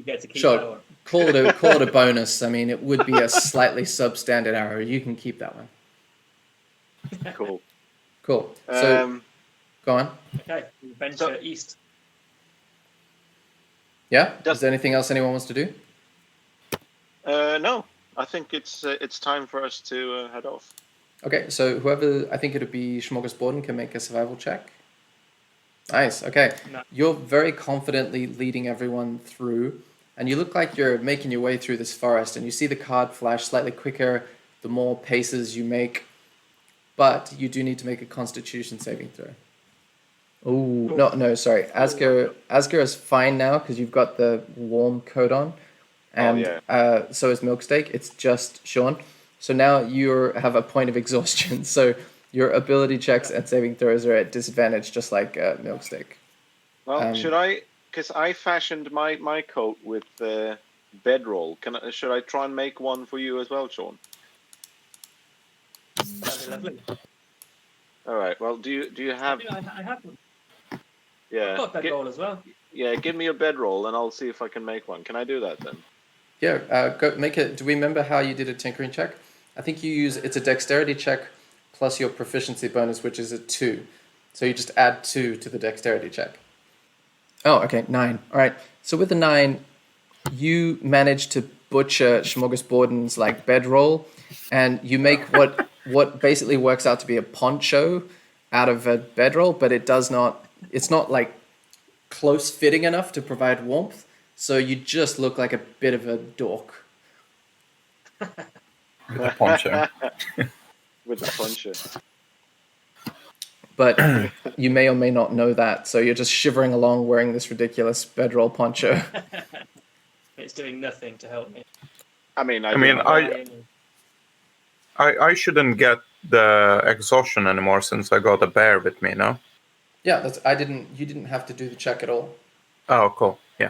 get to keep Sure. that one. Call it a bonus. I mean, it would be a slightly substandard arrow. You can keep that one. Cool. Cool. So, go on. Okay, we venture east. Yeah? Is there anything else anyone wants to do? No, I think it's time for us to head off. Okay, so whoever, I think it'd be Smorgasbord, can make a survival check. Nice, okay. No. You're very confidently leading everyone through, and you look like you're making your way through this forest, and you see the card flash slightly quicker the more paces you make, but you do need to make a Constitution saving throw. Oh, no, sorry. Asger is fine now because you've got the warm coat on. and yeah. so is Milksteak. It's just Sean. So now you have a point of exhaustion. So your ability checks and saving throws are at disadvantage, just like Milksteak. Well, should I? Because I fashioned my coat with bedroll. Should I try and make one for you as well, Sean? That'd be lovely. All right. Well, do you have? I have one. Yeah. I've got bedroll as well. Yeah. Give me a bedroll, and I'll see if I can make one. Can I do that then? Yeah, go make it. Do we remember how you did a tinkering check? I think it's a dexterity check plus your proficiency bonus, which is a 2. So you just add 2 to the dexterity check. Oh, okay, 9. All right. So with the 9, you manage to butcher Smorgasborden's like bedroll, and you make what basically works out to be a poncho out of a bedroll, but it's not like close fitting enough to provide warmth. So you just look like a bit of a dork. With a poncho. With the poncho. But you may or may not know that, so you're just shivering along wearing this ridiculous bedroll poncho. It's doing nothing to help me. I shouldn't get the exhaustion anymore since I got a bear with me, no? Yeah, you didn't have to do the check at all. Oh, cool. Yeah.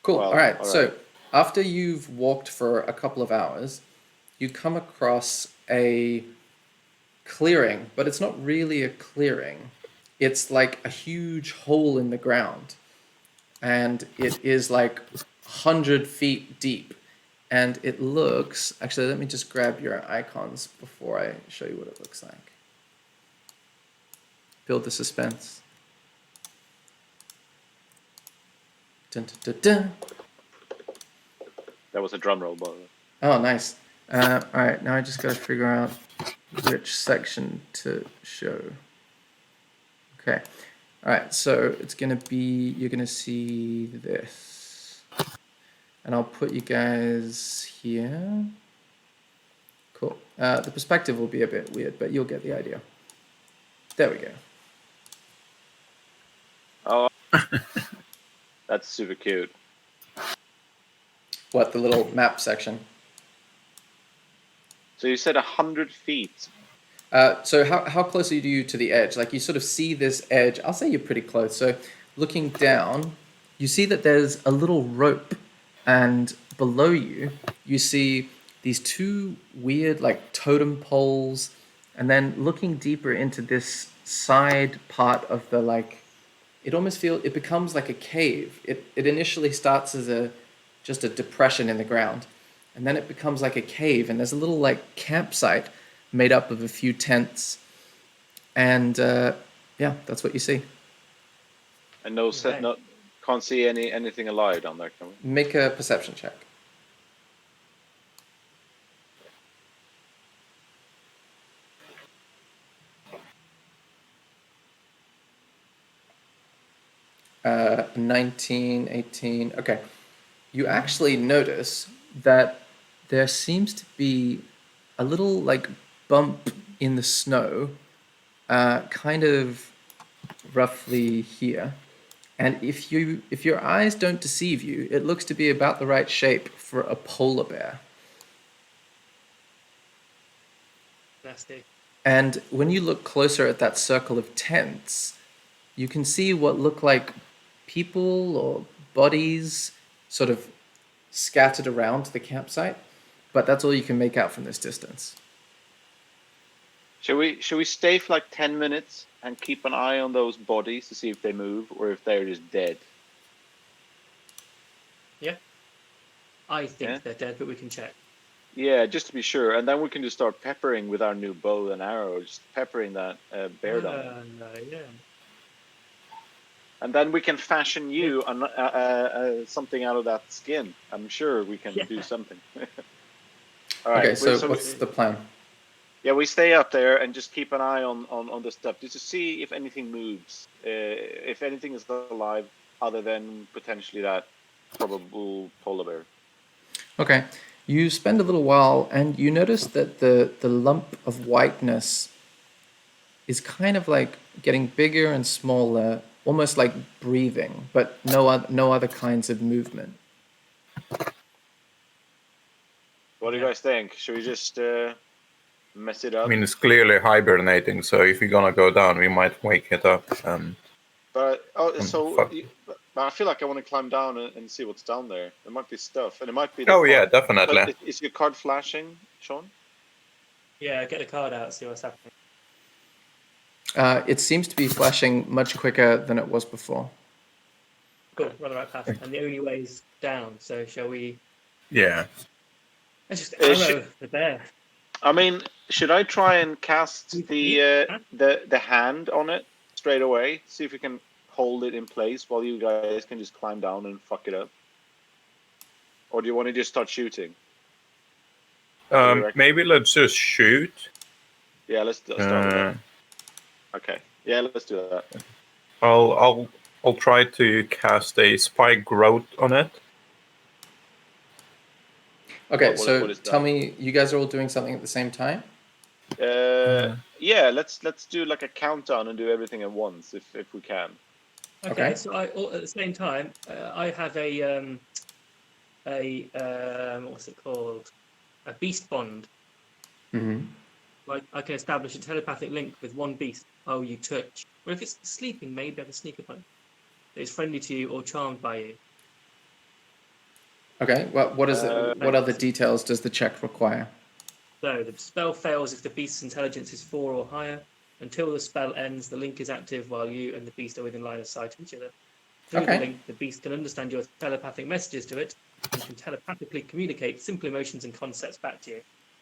Cool. Well, all right. all So right. after you've walked for a couple of hours, you come across a clearing, but it's not really a clearing. It's like a huge hole in the ground, and it is like 100 feet deep. And it looks, actually, let me just grab your icons before I show you what it looks like. Build the suspense. Dun, dun, dun, dun. That was a drum roll, by the way. Oh, nice. All right, now I just got to figure out which section to show. Okay. All right, so it's going to be, you're going to see this. And I'll put you guys here. Cool. The perspective will be a bit weird, but you'll get the idea. There we go. Oh, that's super cute. What, the little map section? So you said 100 feet. So how close are you to the edge? Like you sort of see this edge. I'll say you're pretty close. So looking down, you see that there's a little rope, and below you, you see these 2 weird like totem poles, and then looking deeper into this side part of the like, it becomes like a cave. It initially starts as just a depression in the ground, and then it becomes like a cave, and there's a little like campsite made up of a few tents, and yeah, that's what you see. And can't see anything alive down there, can we? Make a perception check. Uh, 19, 18. Okay. You actually notice that there seems to be a little like bump in the snow, kind of roughly here. And if your eyes don't deceive you, it looks to be about the right shape for a polar bear. Nasty. And when you look closer at that circle of tents, you can see what look like people or bodies sort of scattered around the campsite, but that's all you can make out from this distance. Should we stay for like 10 minutes and keep an eye on those bodies to see if they move or if they're just dead? Yeah. I think they're dead, but we can check. Yeah, just to be sure, and then we can just start peppering with our new bow and arrow, just peppering that bear down. Yeah. And then we can fashion you something out of that skin. I'm sure we can do something. All right. Okay, so what's the plan? Yeah, we stay up there and just keep an eye on the stuff just to see if anything moves, if anything is alive other than potentially that probable polar bear. Okay, you spend a little while and you notice that the lump of whiteness is kind of like getting bigger and smaller almost like breathing, but no other kinds of movement. What do you guys think? Should we just mess it I up? mean, it's clearly hibernating, so if you're gonna go down, we might wake it up. But fuck. but I feel like I want to climb down and see what's down there. There might be stuff, and it might be. Oh yeah, definitely. But is your card flashing, Sean? Yeah, get the card out, see what's happening. It seems to be flashing much quicker than it was before. Cool, run the right path. And the only way is down, so shall we... Yeah. Let's just Uh, arrow the bear. I mean, should I try and cast Huh? the hand on it straight away? See if we can hold it in place while you guys can just climb down and fuck it up. Or do you want to just start shooting? Maybe let's just shoot. Yeah, let's start with that. Okay. Yeah, let's do that. I'll try to cast a spike growth on it. Okay, What so is that? tell me, you guys are all doing something at the same time? Yeah, let's do like a countdown and do everything at once if we can. Okay, Okay. so at the same time, I have a what's it called? A beast bond. Mm-hmm. Like I can establish a telepathic link with one beast. Oh, you touch. Or if it's sleeping, maybe I can sneak upon it. It's friendly to you or charmed by you. Okay, well, what other details does the check require? So the spell fails if the beast's intelligence is 4 or higher. Until the spell ends, the link is active while you and the beast are within line of sight of each other. Through Okay. the link, the beast can understand your telepathic messages to it and can telepathically communicate simple emotions and concepts back to you.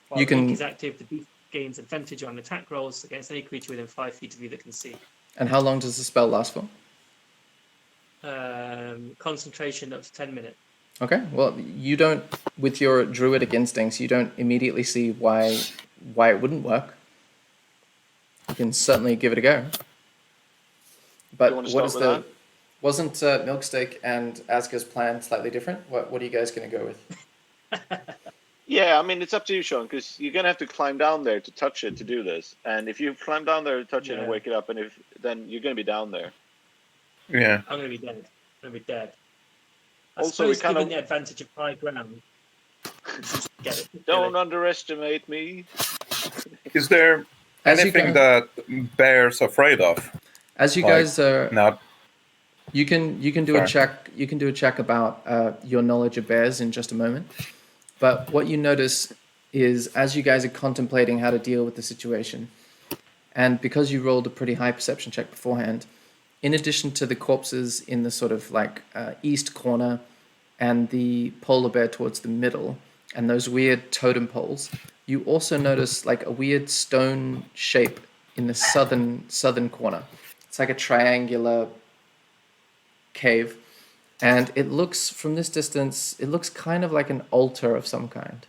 While You the link can- is active, the beast gains advantage on attack rolls against any creature within 5 feet of you that can see. And how long does the spell last for? Concentration up to 10 minutes. Okay, well, you don't, with your druidic instincts, you don't immediately see why it wouldn't work. You can certainly give it a go. But You wanna what start is with the... Wasn't Milksteak and Asga's plan slightly different? What are you guys going to go with? Yeah, I mean it's up to you, Sean, because you're gonna have to climb down there to touch it to do this. And if you climb down there to touch it and Yeah. wake it up, then you're gonna be down there. Yeah. I'm going to be dead. I'm going to be dead. I Also, we suppose given kinda- the advantage of high ground, you should get it. Don't underestimate me. Is there As you anything go- that bear's afraid of? As you Like, guys are... Not. You can do Sorry. a check. You can do a check about your knowledge of bears in just a moment. But what you notice is, as you guys are contemplating how to deal with the situation, and because you rolled a pretty high perception check beforehand, in addition to the corpses in the sort of like east corner, and the polar bear towards the middle, and those weird totem poles, you also notice like a weird stone shape in the southern corner. It's like a triangular cave, and it looks from this distance, it looks kind of like an altar of some kind.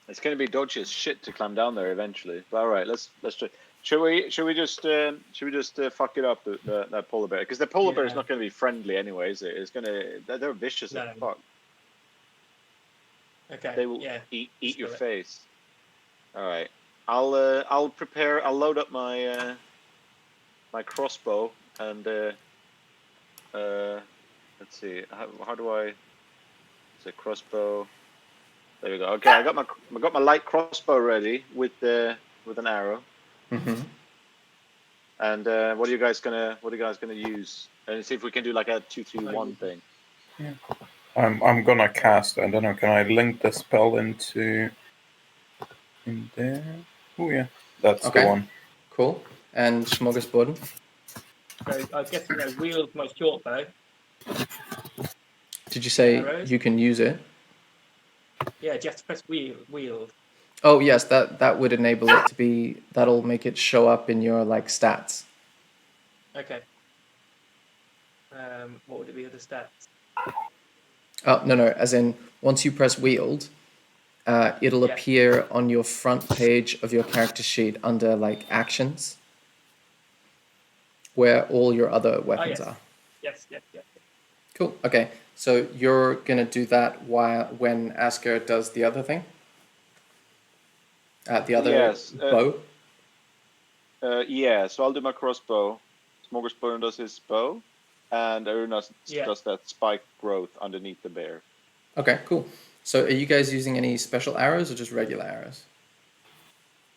It's gonna be dodgy as shit to climb down there eventually. But all right, let's try. Should we just fuck it up that polar bear? Because the polar bear is Yeah. not gonna be friendly anyway, is it? It's gonna they're vicious No. as fuck. Okay. They will Yeah. eat Just your do it. face. All right, I'll prepare. I'll load up my my crossbow and let's see. How do I? It's a crossbow. There we go. Okay, I got my light crossbow ready with an arrow. Mm-hmm. And what are you guys gonna use? And see if we can do like a 2-3-1 thing. I'm gonna cast. I don't know. Can I link the spell into in there? Oh yeah, that's Okay. the one. Cool. And Smorgasbord. So I guess I wield my short bow. Did you say Arrows? you can use it? Yeah, you have to press wield. Oh yes, that would enable it to be. That'll make it show up in your like stats. Okay. What would it be other stats? Oh no, as in once you press wield, it'll Yeah. appear on your front page of your character sheet under like actions, where all your other weapons yes. are. Yes. Cool. Okay, so you're gonna do that when Asker does the other thing. The other Yes, bow? Yeah, so I'll do my crossbow. Smorgasbord does his bow, and Aruna Yeah. does that spike growth underneath the bear. Okay, cool. So are you guys using any special arrows or just regular arrows?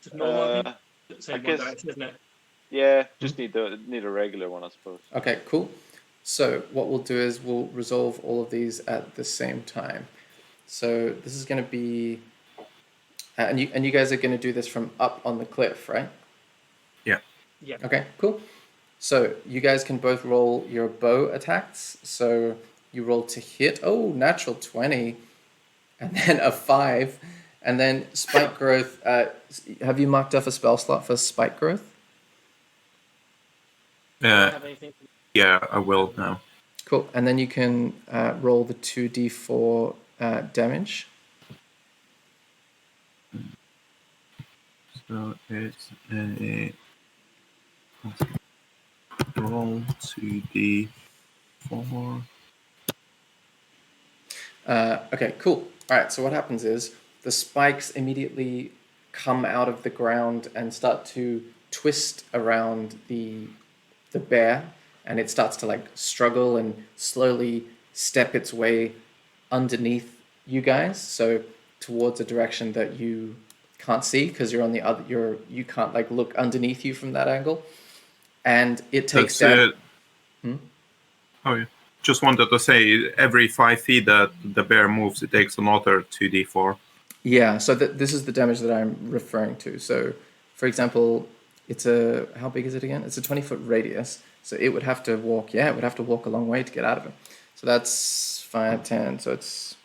Just normal, I think. Same I one guess- direction, isn't it? Yeah, just need a regular one, I suppose. Okay, cool. So what we'll do is we'll resolve all of these at the same time. So this is going to be, and you guys are going to do this from up on the cliff, right? Yeah. Okay, cool. So you guys can both roll your bow attacks. So you roll to hit. Oh, natural 20, and then a 5, and then spike growth. Have you marked off a spell slot for spike growth? Don't have anything. Yeah, I will now. Cool. And then you can roll the 2d4 damage. So it's a roll 2d4. Okay, cool. All right, so what happens is the spikes immediately come out of the ground and start to twist around the bear, and it starts to like struggle and slowly step its way underneath you guys, so towards a direction that you can't see because you're on the other. You can't like look underneath you from that angle, and it takes That's down. Oh, yeah. Just wanted to say, every 5 feet that the bear moves, it takes another 2d4. Yeah, so this is the damage that I'm referring to. So, for example, it's how big is it again? It's a 20-foot radius. So it would have to walk, it would have to walk a long way to get out of it. So that's 5, 10, so it's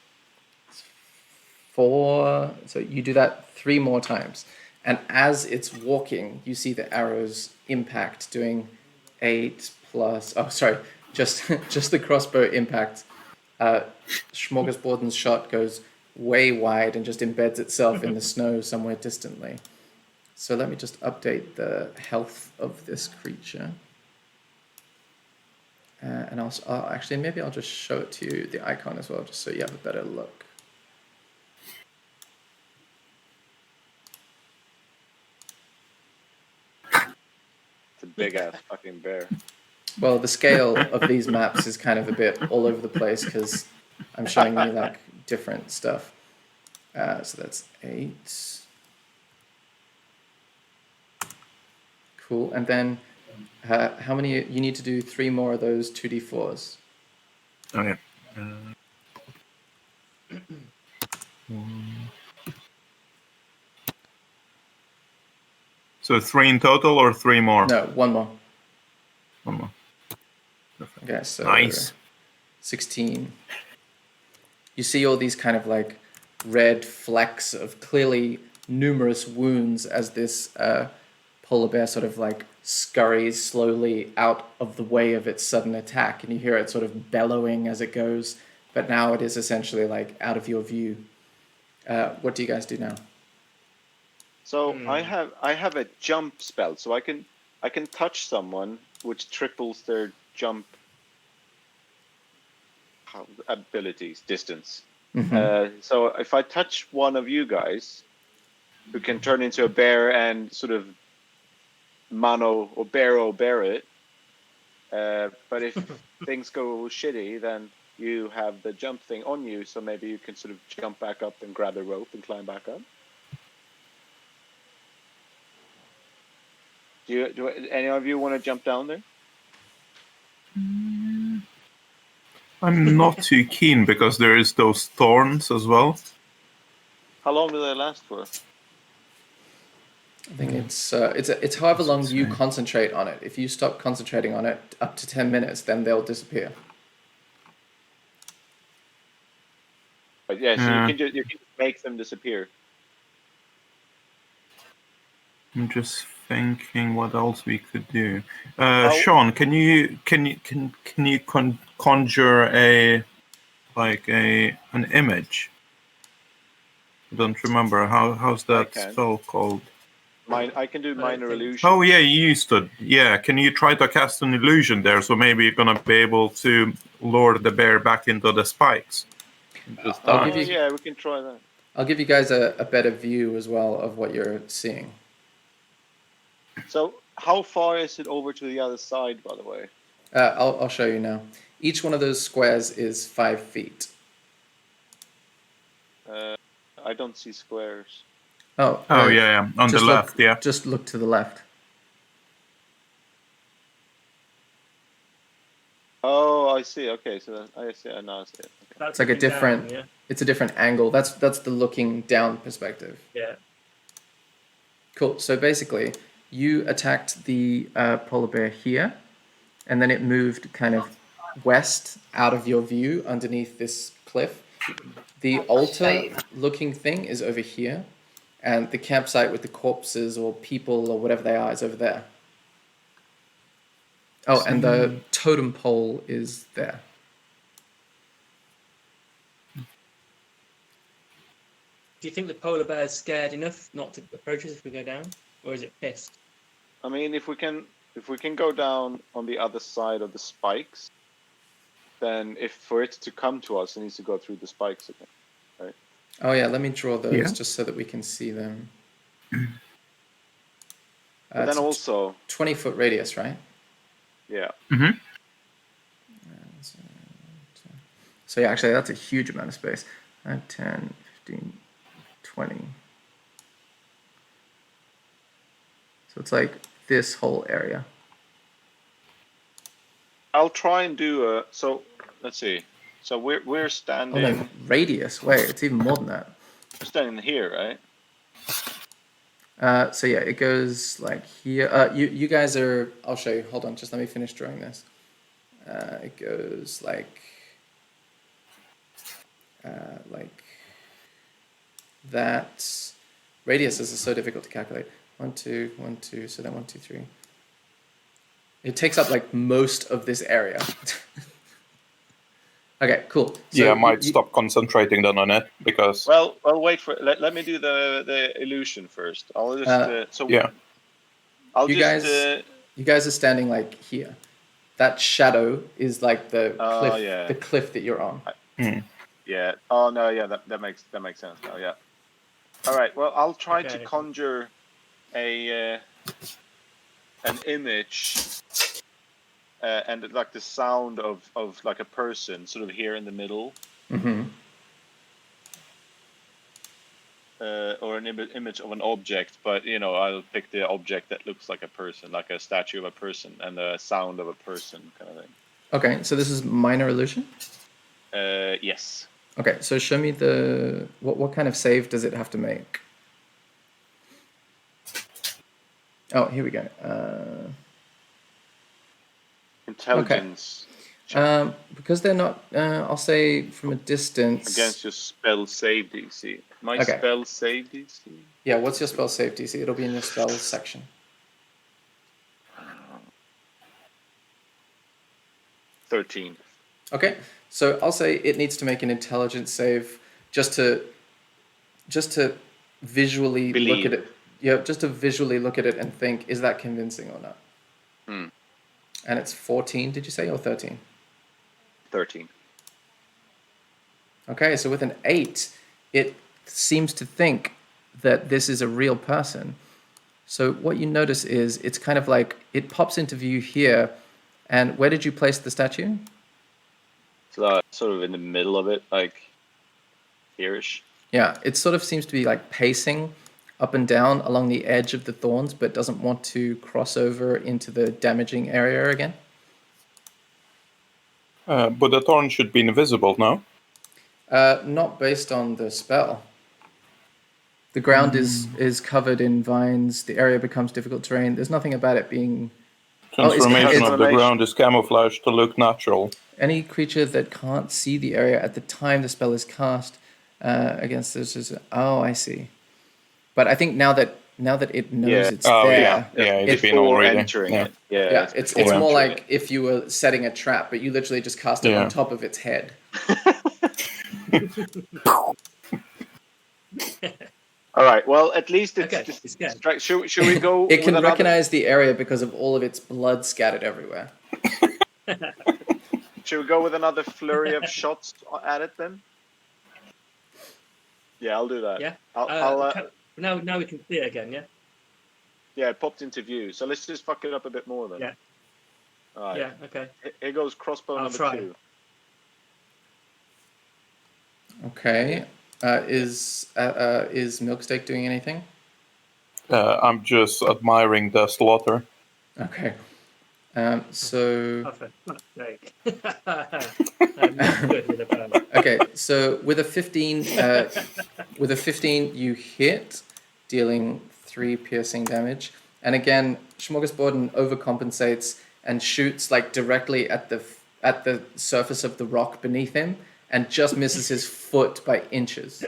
4. So you do that 3 more times. And as it's walking, you see the arrows impact doing 8 plus, just the crossbow impact. Smorgasbord's shot goes way wide and just embeds itself in the snow somewhere distantly. So let me just update the health of this creature. And actually, maybe I'll just show it to you, the icon as well, just so you have a better look. It's a big ass fucking bear. Well, the scale of these maps is kind of a bit all over the place because I'm showing you like different stuff. So that's 8. Cool. And then how many? You need to do 3 more of those 2d4s. Oh, yeah. So 3 in total or 3 more? No, 1 more. 1 more. Perfect. Okay, so Nice. 16. You see all these kind of like red flecks of clearly numerous wounds as this polar bear sort of like scurries slowly out of the way of its sudden attack, and you hear it sort of bellowing as it goes, but now it is essentially like out of your view. What do you guys do now? So I have a jump spell, so I can touch someone, which triples their jump abilities, distance. So if I touch one of you guys, who can turn into a bear and sort of mano or bear it, but if things go shitty, then you have the jump thing on you, so maybe you can sort of jump back up and grab the rope and climb back up. Do any of you want to jump down there? I'm not too keen because there is those thorns as well. How long do they last for? I think it's however long you concentrate on it. If you stop concentrating on it up to 10 minutes, then they'll disappear. But yeah, so you can just make them disappear. I'm just thinking what else we could do. Sean, can you conjure an image? I don't remember how's that spell called. I can do minor illusion. Oh yeah, you used to. Yeah, can you try to cast an illusion there? So maybe you're gonna be able to lure the bear back into the spikes. I'll give you. Yeah, we can try that. I'll give you guys a better view as well of what you're seeing. So how far is it over to the other side, by the way? I'll show you now. Each one of those squares is 5 feet. I don't see squares. Oh, yeah. On the just left, yeah. Just look to the left. Oh, I see. Okay, so I see. I now see it. Okay. That's It's like a looking different. down, It's a different angle. That's the looking down perspective. yeah. Cool. So basically, you attacked the polar bear here, and then it moved kind of west out of your view underneath this cliff. The altar-looking thing is over here, and the campsite with the corpses or people or whatever they are is over there. Oh, and the totem pole is there. Do you think the polar bear is scared enough not to approach us if we go down, or is it pissed? I mean, if we can go down on the other side of the spikes, then if for it to come to us, it needs to go through the spikes again, right? Oh yeah, let me draw those Yeah. just so that we can see them. But then also, 20-foot radius, right? yeah. Mm-hmm. So yeah, actually that's a huge amount of space. 10, 15, 20. So it's like this whole area. I'll try and do a. So let's see. So we're Oh standing. no, radius. Wait, it's even more than that. We're standing here, right? So yeah, it goes like here. You guys are. I'll show you. Hold on, just let me finish drawing this. It goes like that. Radiuses are so difficult to calculate. 1, 2, 1, 2. So then 1, 2, 3. It takes up like most of this area. Okay, cool. So yeah, I might stop concentrating then on it because. Well, wait for. Let me do the illusion first. I'll just. Yeah. I'll you just. guys are standing like here. That shadow is like the cliff. Oh, yeah. The cliff that you're on. Yeah. Oh no. Yeah. That makes sense now. Yeah. All right. Well, I'll try to Okay. conjure an image and like the sound of like a person sort of here in the middle, Mm-hmm. or an image of an object. But I'll pick the object that looks like a person, like a statue of a person, and the sound of a person, kind of thing. Okay, so this is minor illusion. Yes. Okay, so show me the what kind of save does it have to make? Oh, here we go. Intelligence Because they're not. I'll say from a distance. against your spell save DC. My Okay. spell save DC. Yeah, what's your spell save DC? It'll be in your spells section. 13. Okay, so I'll say it needs to make an intelligence save just to visually look Believe. at it. Yeah, just to visually look at it and think, is that convincing or not? And it's 14, did you say, or 13? 13. Okay, so with an 8, it seems to think that this is a real person. So what you notice is it's kind of like it pops into view here. And where did you place the statue? So sort of in the middle of it, like here-ish. Yeah, it sort of seems to be like pacing up and down along the edge of the thorns, but doesn't want to cross over into the damaging area again. But the thorn should be invisible now. Not based on the spell. The ground is covered in vines. The area becomes difficult terrain. There's nothing about it being... Transformation of the Transformation. ground is camouflaged to look natural. Any creature that can't see the area at the time the spell is cast against this is... Oh, I see. But I think now that it knows it's Oh, there... yeah, it's been Before already. entering Yeah. it. Yeah, Yeah, it's before more entering like if you were setting a trap, but you literally just cast it Yeah. on top of its head. All right. Well, at least it's Okay, just it's good. Should we go? It can with another- recognize the area because of all of its blood scattered everywhere. Should we go with another flurry of shots at it then? Yeah, I'll do that. Yeah. I'll Now we can see it again. Yeah. yeah, it popped into view. So let's just fuck it up a bit more then. Yeah. All right. Yeah. Okay. Here goes crossbow I'll number try. 2. Okay. Is Milksteak doing anything? I'm just admiring the slaughter. Okay. So Oh, for fuck's sake. I'm not good with a bow. okay. So with a 15, you hit, dealing 3 piercing damage. And again, Smorgasborden overcompensates and shoots like directly at the surface of the rock beneath him, and just misses his foot by inches.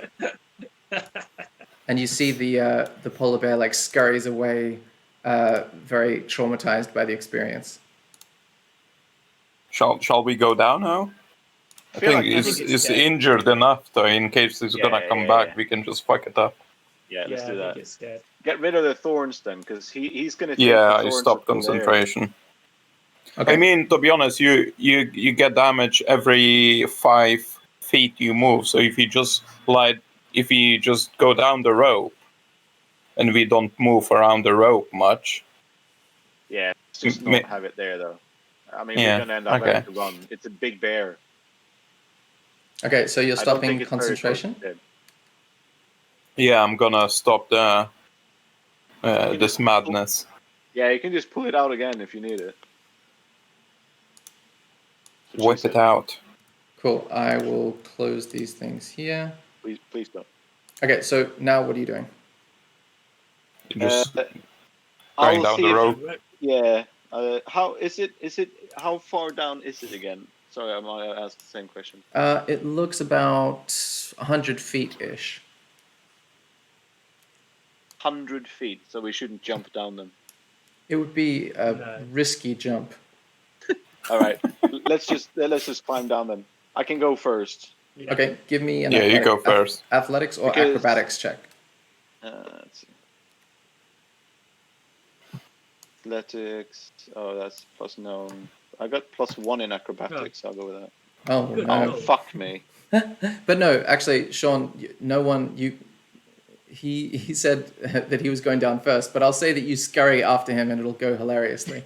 And you see the polar bear like scurries away, very traumatized by the experience. Shall we go down now? I think he's dead. injured enough though. In case he's gonna come back, we can just fuck it up. Yeah, let's do I that. think it's scared. Get rid of the thorns then, because he's going to take Yeah, the I thorns stopped up from there. concentration. Okay. I mean, to be honest, you get damage every 5 feet you move. So if you just go down the rope, and we don't move around the rope much. Yeah, let's just not have it there though. I mean, Yeah, we're going to end up okay. having to run. It's a big bear. Okay, so you're I don't think stopping it's very close concentration? to dead. Yeah, I'm gonna stop the can this just- madness. Yeah, you can just pull it out again if you need it. That's what she Whip said. it out. Cool. I will close these things here. Please don't. Okay, so now what are you doing? Just going I'll down see the if- rope. Yeah. How is it? How far down is it again? Sorry, I might ask the same question. It looks about 100 feet-ish. 100 feet, so we shouldn't jump down them. It would be a No. risky jump. All right, let's just climb down then. I can go first. Yeah. Okay, give me an Yeah, you go first. athletics or Because- acrobatics check. Let's see. Athletics. Oh, that's plus no. I got +1 in acrobatics. I'll go with that. Oh, Good. no. Oh, fuck me. But no, actually, Sean, no one, he said that he was going down first, but I'll say that you scurry after him and it'll go hilariously.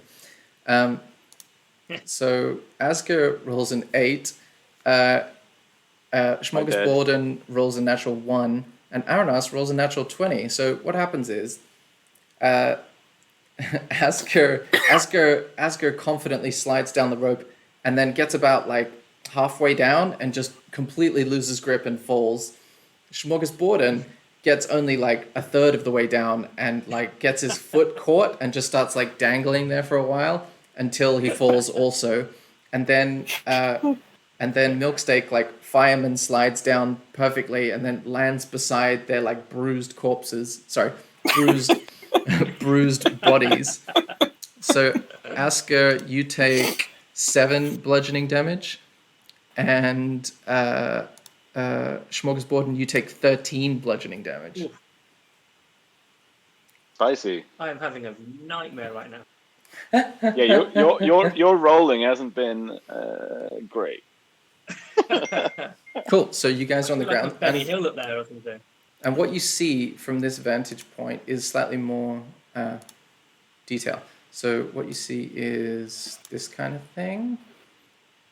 So Asger rolls an 8, Smorgasborden rolls a natural 1, and Aranas rolls a natural 20. So what happens is, Asger confidently slides down the rope and then gets about like halfway down and just completely loses grip and falls. Smorgasborden gets only like a third of the way down and like gets his foot caught and just starts like dangling there for a while until he falls also. And then Milksteak like fireman slides down perfectly and then lands beside their like bruised bodies. So Asker, you take 7 bludgeoning damage, and Smorgasborden, you take 13 bludgeoning damage. Oof. Spicy. I am having a nightmare right now. Yeah, your rolling hasn't been great. Cool. So you guys are on the Like ground, a Benny Hill up there or something. and what you see from this vantage point is slightly more detail. So what you see is this kind of thing,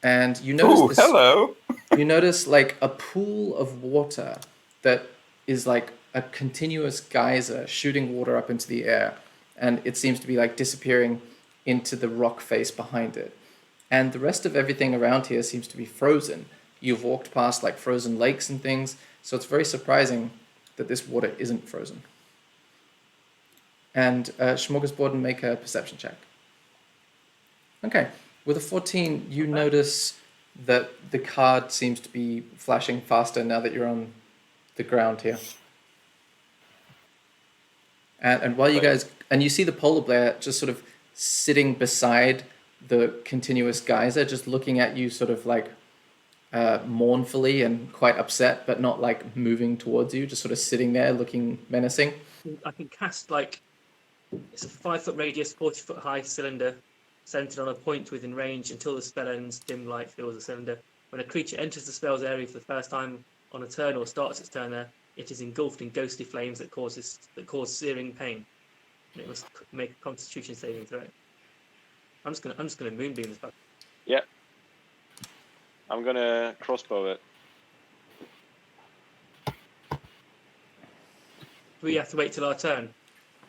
and you notice Oh, this. hello. You notice like a pool of water that is like a continuous geyser shooting water up into the air, and it seems to be like disappearing into the rock face behind it. And the rest of everything around here seems to be frozen. You've walked past like frozen lakes and things, so it's very surprising that this water isn't frozen. And Smorgasborden, make a perception check. Okay, with a 14, you notice that the card seems to be flashing faster now that you're on the ground here. And while you guys, and you see the polar bear just sort of sitting beside the continuous geyser, just looking at you sort of like mournfully and quite upset, but not like moving towards you, just sort of sitting there looking menacing. I can cast like it's a 5-foot radius, 40-foot high cylinder centered on a point within range until the spell ends. Dim light fills the cylinder. When a creature enters the spell's area for the first time on a turn or starts its turn there, it is engulfed in ghostly flames that cause searing pain. And it must make a Constitution saving throw. I'm just gonna moonbeam this fucker. Yeah. I'm gonna crossbow it. We have to wait till our turn.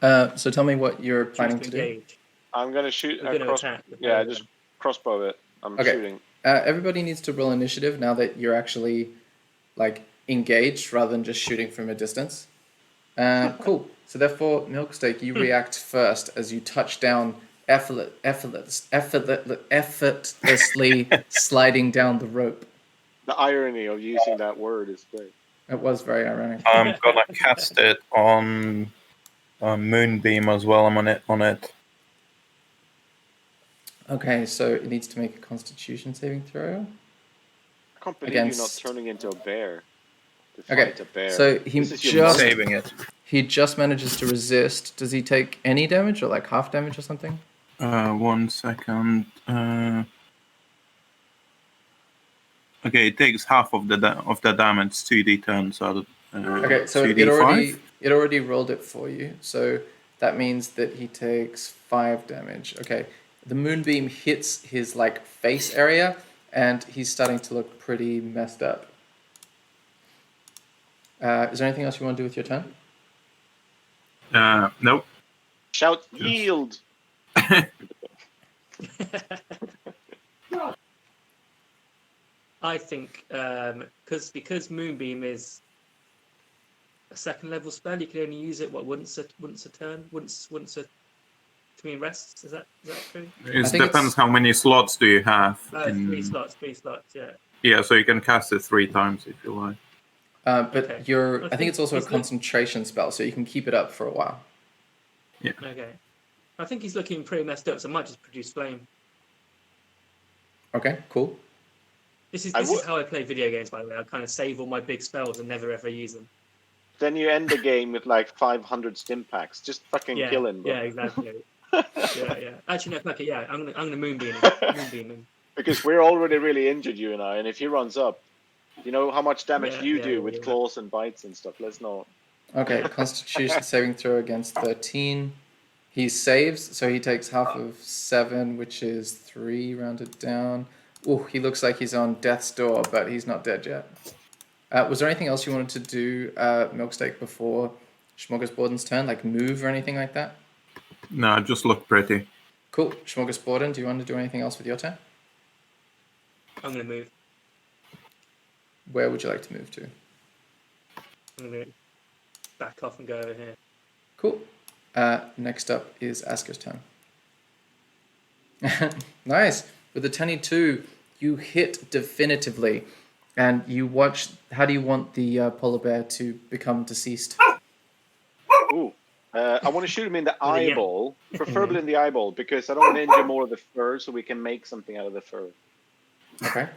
So tell me what you're planning Choose to do. engage. I'm gonna shoot We're a gonna attack. Yeah, just crossbow it. I'm Okay. shooting. Everybody needs to roll initiative now that you're actually like engaged rather than just shooting from a distance. Cool. So therefore, Milksteak, you react first as you touch down effortlessly sliding down the rope. The irony of using that word is great. It was very ironic. I'm gonna cast it on Moonbeam as well. I'm on it. Okay, so it needs to make a Constitution saving throw. I can't believe you're not Against- turning into a bear. To Okay, fight a bear. so he This is your just Saving it. he just manages to resist. Does he take any damage or like half damage or something? 1 second. Okay, it takes half of the damage, 2d10. So Okay, so 2d5. it already rolled it for you. So that means that he takes 5 damage. Okay, the moonbeam hits his like face area, and he's starting to look pretty messed up. Is there anything else you want to do with your turn? Nope. Shout yield! I think because Moonbeam is a second level spell, you can only use it once a turn, once between rests. Is that true? It think depends it's- how many slots do you have. 3 slots. Yeah. Yeah, so you can cast it 3 times if you like. But Okay. I think it's also a Is it- concentration spell, so you can keep it up for a while. Okay. I think he's looking pretty messed up, so I might just produce flame. Okay, cool. This is I this would- is how I play video games, by the way. I kind of save all my big spells and never ever use them. Then you end the game with like 500 stim packs. Just fucking Yeah, kill him, bro. yeah, exactly. yeah. Actually, no, fuck it. Yeah, I'm gonna moonbeam him. Because we're already really injured, you and I, and if he runs up, you know how much damage Yeah, you yeah, do yeah, with yeah. claws and bites and stuff. Let's not. Okay, Constitution saving throw against 13. He saves, so he takes half of 7, which is 3 rounded down. Oh, he looks like he's on death's door, but he's not dead yet. Was there anything else you wanted to do, Milksteak, before Smorgasborden's turn? Like move or anything like that? No, it just looked pretty. Cool. Smorgasborden, do you want to do anything else with your turn? I'm gonna move. Where would you like to move to? I'm gonna back off and go over here. Cool. Next up is Asker's turn. Nice. With the 22, you hit definitively, and you watch. How do you want the polar bear to become deceased? Ooh. I want to shoot him in the Well, yeah. eyeball, preferably in the eyeball, because I don't want to injure more of the fur, so we can make something out of the fur. Okay.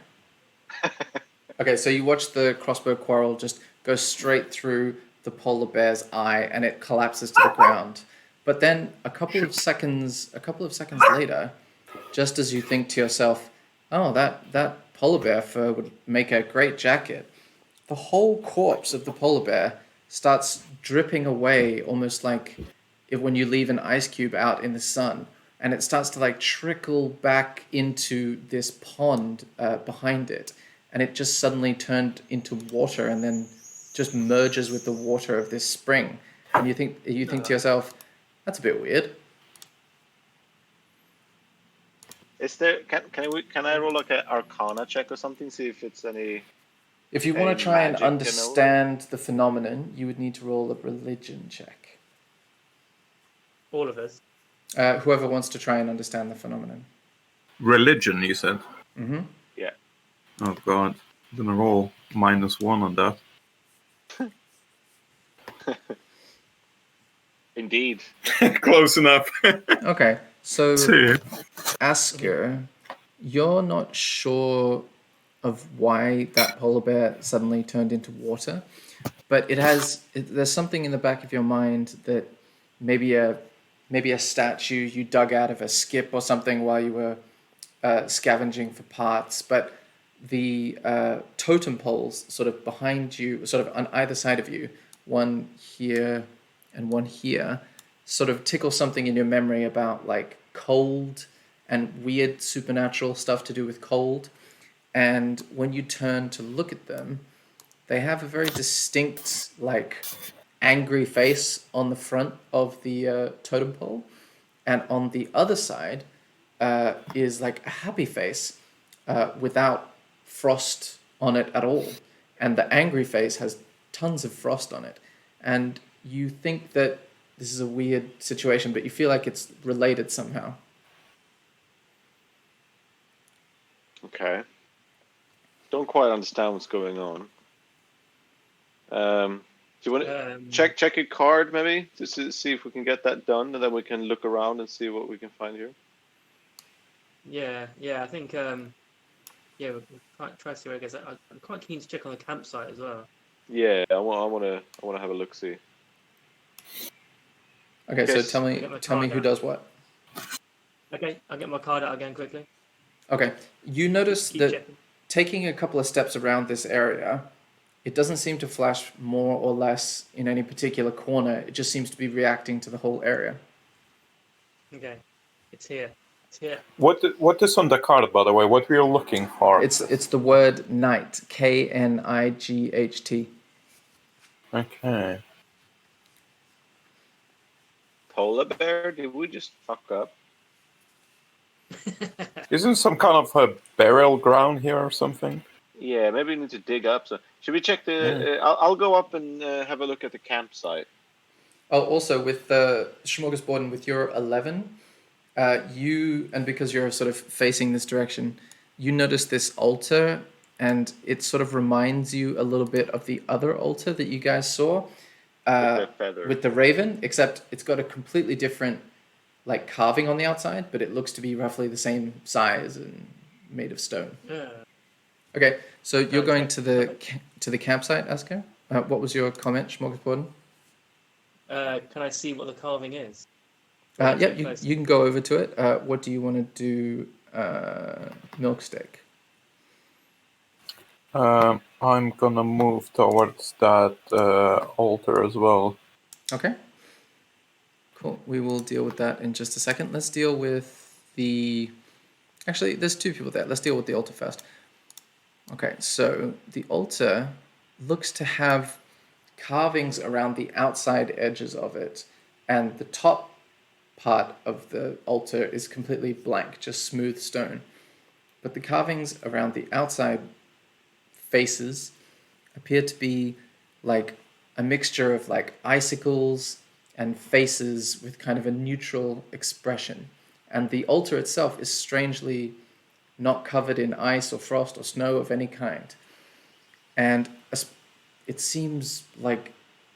Okay, so you watch the crossbow quarrel just go straight through the polar bear's eye, and it collapses to the ground. But then a couple of seconds later, just as you think to yourself, "Oh, that polar bear fur would make a great jacket," the whole corpse of the polar bear starts dripping away, almost like when you leave an ice cube out in the sun, and it starts to like trickle back into this pond behind it, and it just suddenly turned into water, and then just merges with the water of this spring, and you think to yourself, "That's a bit weird." Is there? Can I roll like an Arcana check or something? See if it's any. If you want Any to try and magic, you know? understand the phenomenon, you would need to roll a religion check. All of us. Whoever wants to try and understand the phenomenon. Religion, you said. Mm-hmm. Yeah. Oh god, I'm gonna roll -1 on that. Indeed. Close enough. Okay, so 2. Asker, you're not sure of why that polar bear suddenly turned into water, but there's something in the back of your mind that maybe a statue you dug out of a skip or something while you were scavenging for parts, but the totem poles sort of behind you, sort of on either side of you, one here, and one here, sort of tickle something in your memory about like cold and weird supernatural stuff to do with cold. And when you turn to look at them, they have a very distinct, like, angry face on the front of the totem pole. And on the other side is like a happy face without frost on it at all. And the angry face has tons of frost on it. And you think that this is a weird situation, but you feel like it's related somehow. Okay. Don't quite understand what's going on. Do you want to check your card maybe to see if we can get that done, and then we can look around and see what we can find here? Yeah. I think we'll try to see where it goes. I'm quite keen to check on the campsite as well. Yeah, I want to have a look see. Okay, so tell me who does what. Okay, I'll get my card out again quickly. Okay, you notice Keep that checking. taking a couple of steps around this area, it doesn't seem to flash more or less in any particular corner. It just seems to be reacting to the whole area. Okay, it's here. What is on the card, by the way? What were you looking for? It's the word night, Knight. Okay. Polar bear? Did we just fuck up? Isn't some kind of a burial ground here or something? Yeah, maybe we need to dig up. So should we check the? I'll go up and have a look at the campsite. Oh, also with Smorgasbord, with your 11, and because you're sort of facing this direction, you notice this altar, and it sort of reminds you a little bit of the other altar that you guys saw with the raven, except it's got a completely different like carving on the outside, but it looks to be roughly the same size and made of stone. Yeah. Okay, so you're going to the campsite, Asker? What was your comment, Smorgasbord? Can I see what the carving is? You can go over to it. What do you want to do, Milksteak? I'm gonna move towards that altar as well. Okay. Cool. We will deal with that in just a second. Let's deal with the... Actually, there's two people there. Let's deal with the altar first. Okay, so the altar looks to have carvings around the outside edges of it, and the top part of the altar is completely blank, just smooth stone. But the carvings around the outside faces appear to be like a mixture of like icicles and faces with kind of a neutral expression. And the altar itself is strangely not covered in ice or frost or snow of any kind. And it seems like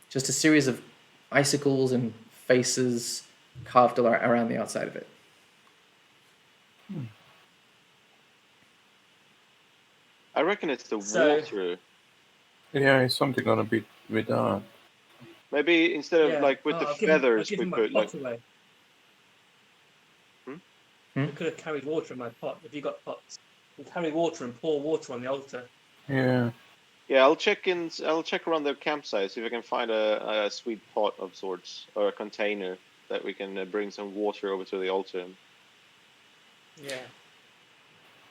just a series of icicles and faces carved around the outside of it. I reckon it's the water. Yeah, it's something gonna be with that. Maybe instead of like with the feathers, we put like. I could have carried water in my pot. If you got pots, you carry water and pour water on the altar. Yeah. Yeah, I'll check around the campsite, see if I can find a sweet pot of sorts or a container that we can bring some water over to the altar.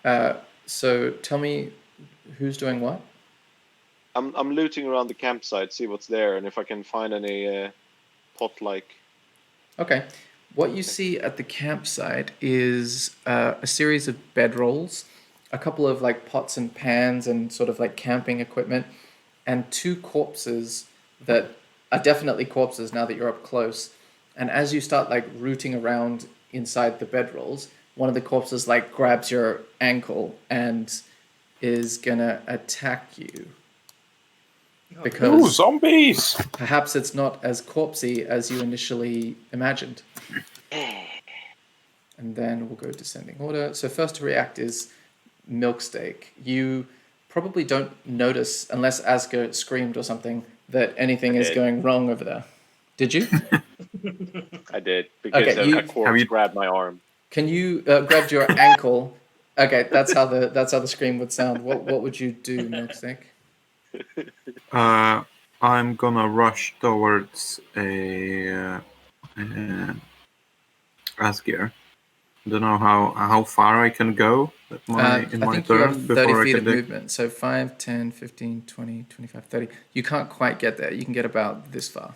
Yeah. So tell me, who's doing what? I'm looting around the campsite, see what's there, and if I can find any pot-like. Okay. What you see at the campsite is a series of bedrolls, a couple of like pots and pans and sort of like camping equipment, and two corpses that are definitely corpses now that you're up close. And as you start like rooting around inside the bedrolls, one of the corpses like grabs your ankle and is gonna attack you. Because Ooh, zombies! perhaps it's not as corpsey as you initially imagined. And then we'll go descending order. So first to react is Milksteak. You probably don't notice, unless Asker screamed or something, that anything is going wrong over there. Did you? I did, because a corpse grabbed my arm. Can you grab your ankle? Okay, that's how the scream would sound. What would you do, Milksteak? I'm gonna rush towards a Asgear. Don't know how far I can go in I my think you turn have 30 before I feet can of dig. movement. So 5, 10, 15, 20, 25, 30. You can't quite get there. You can get about this far.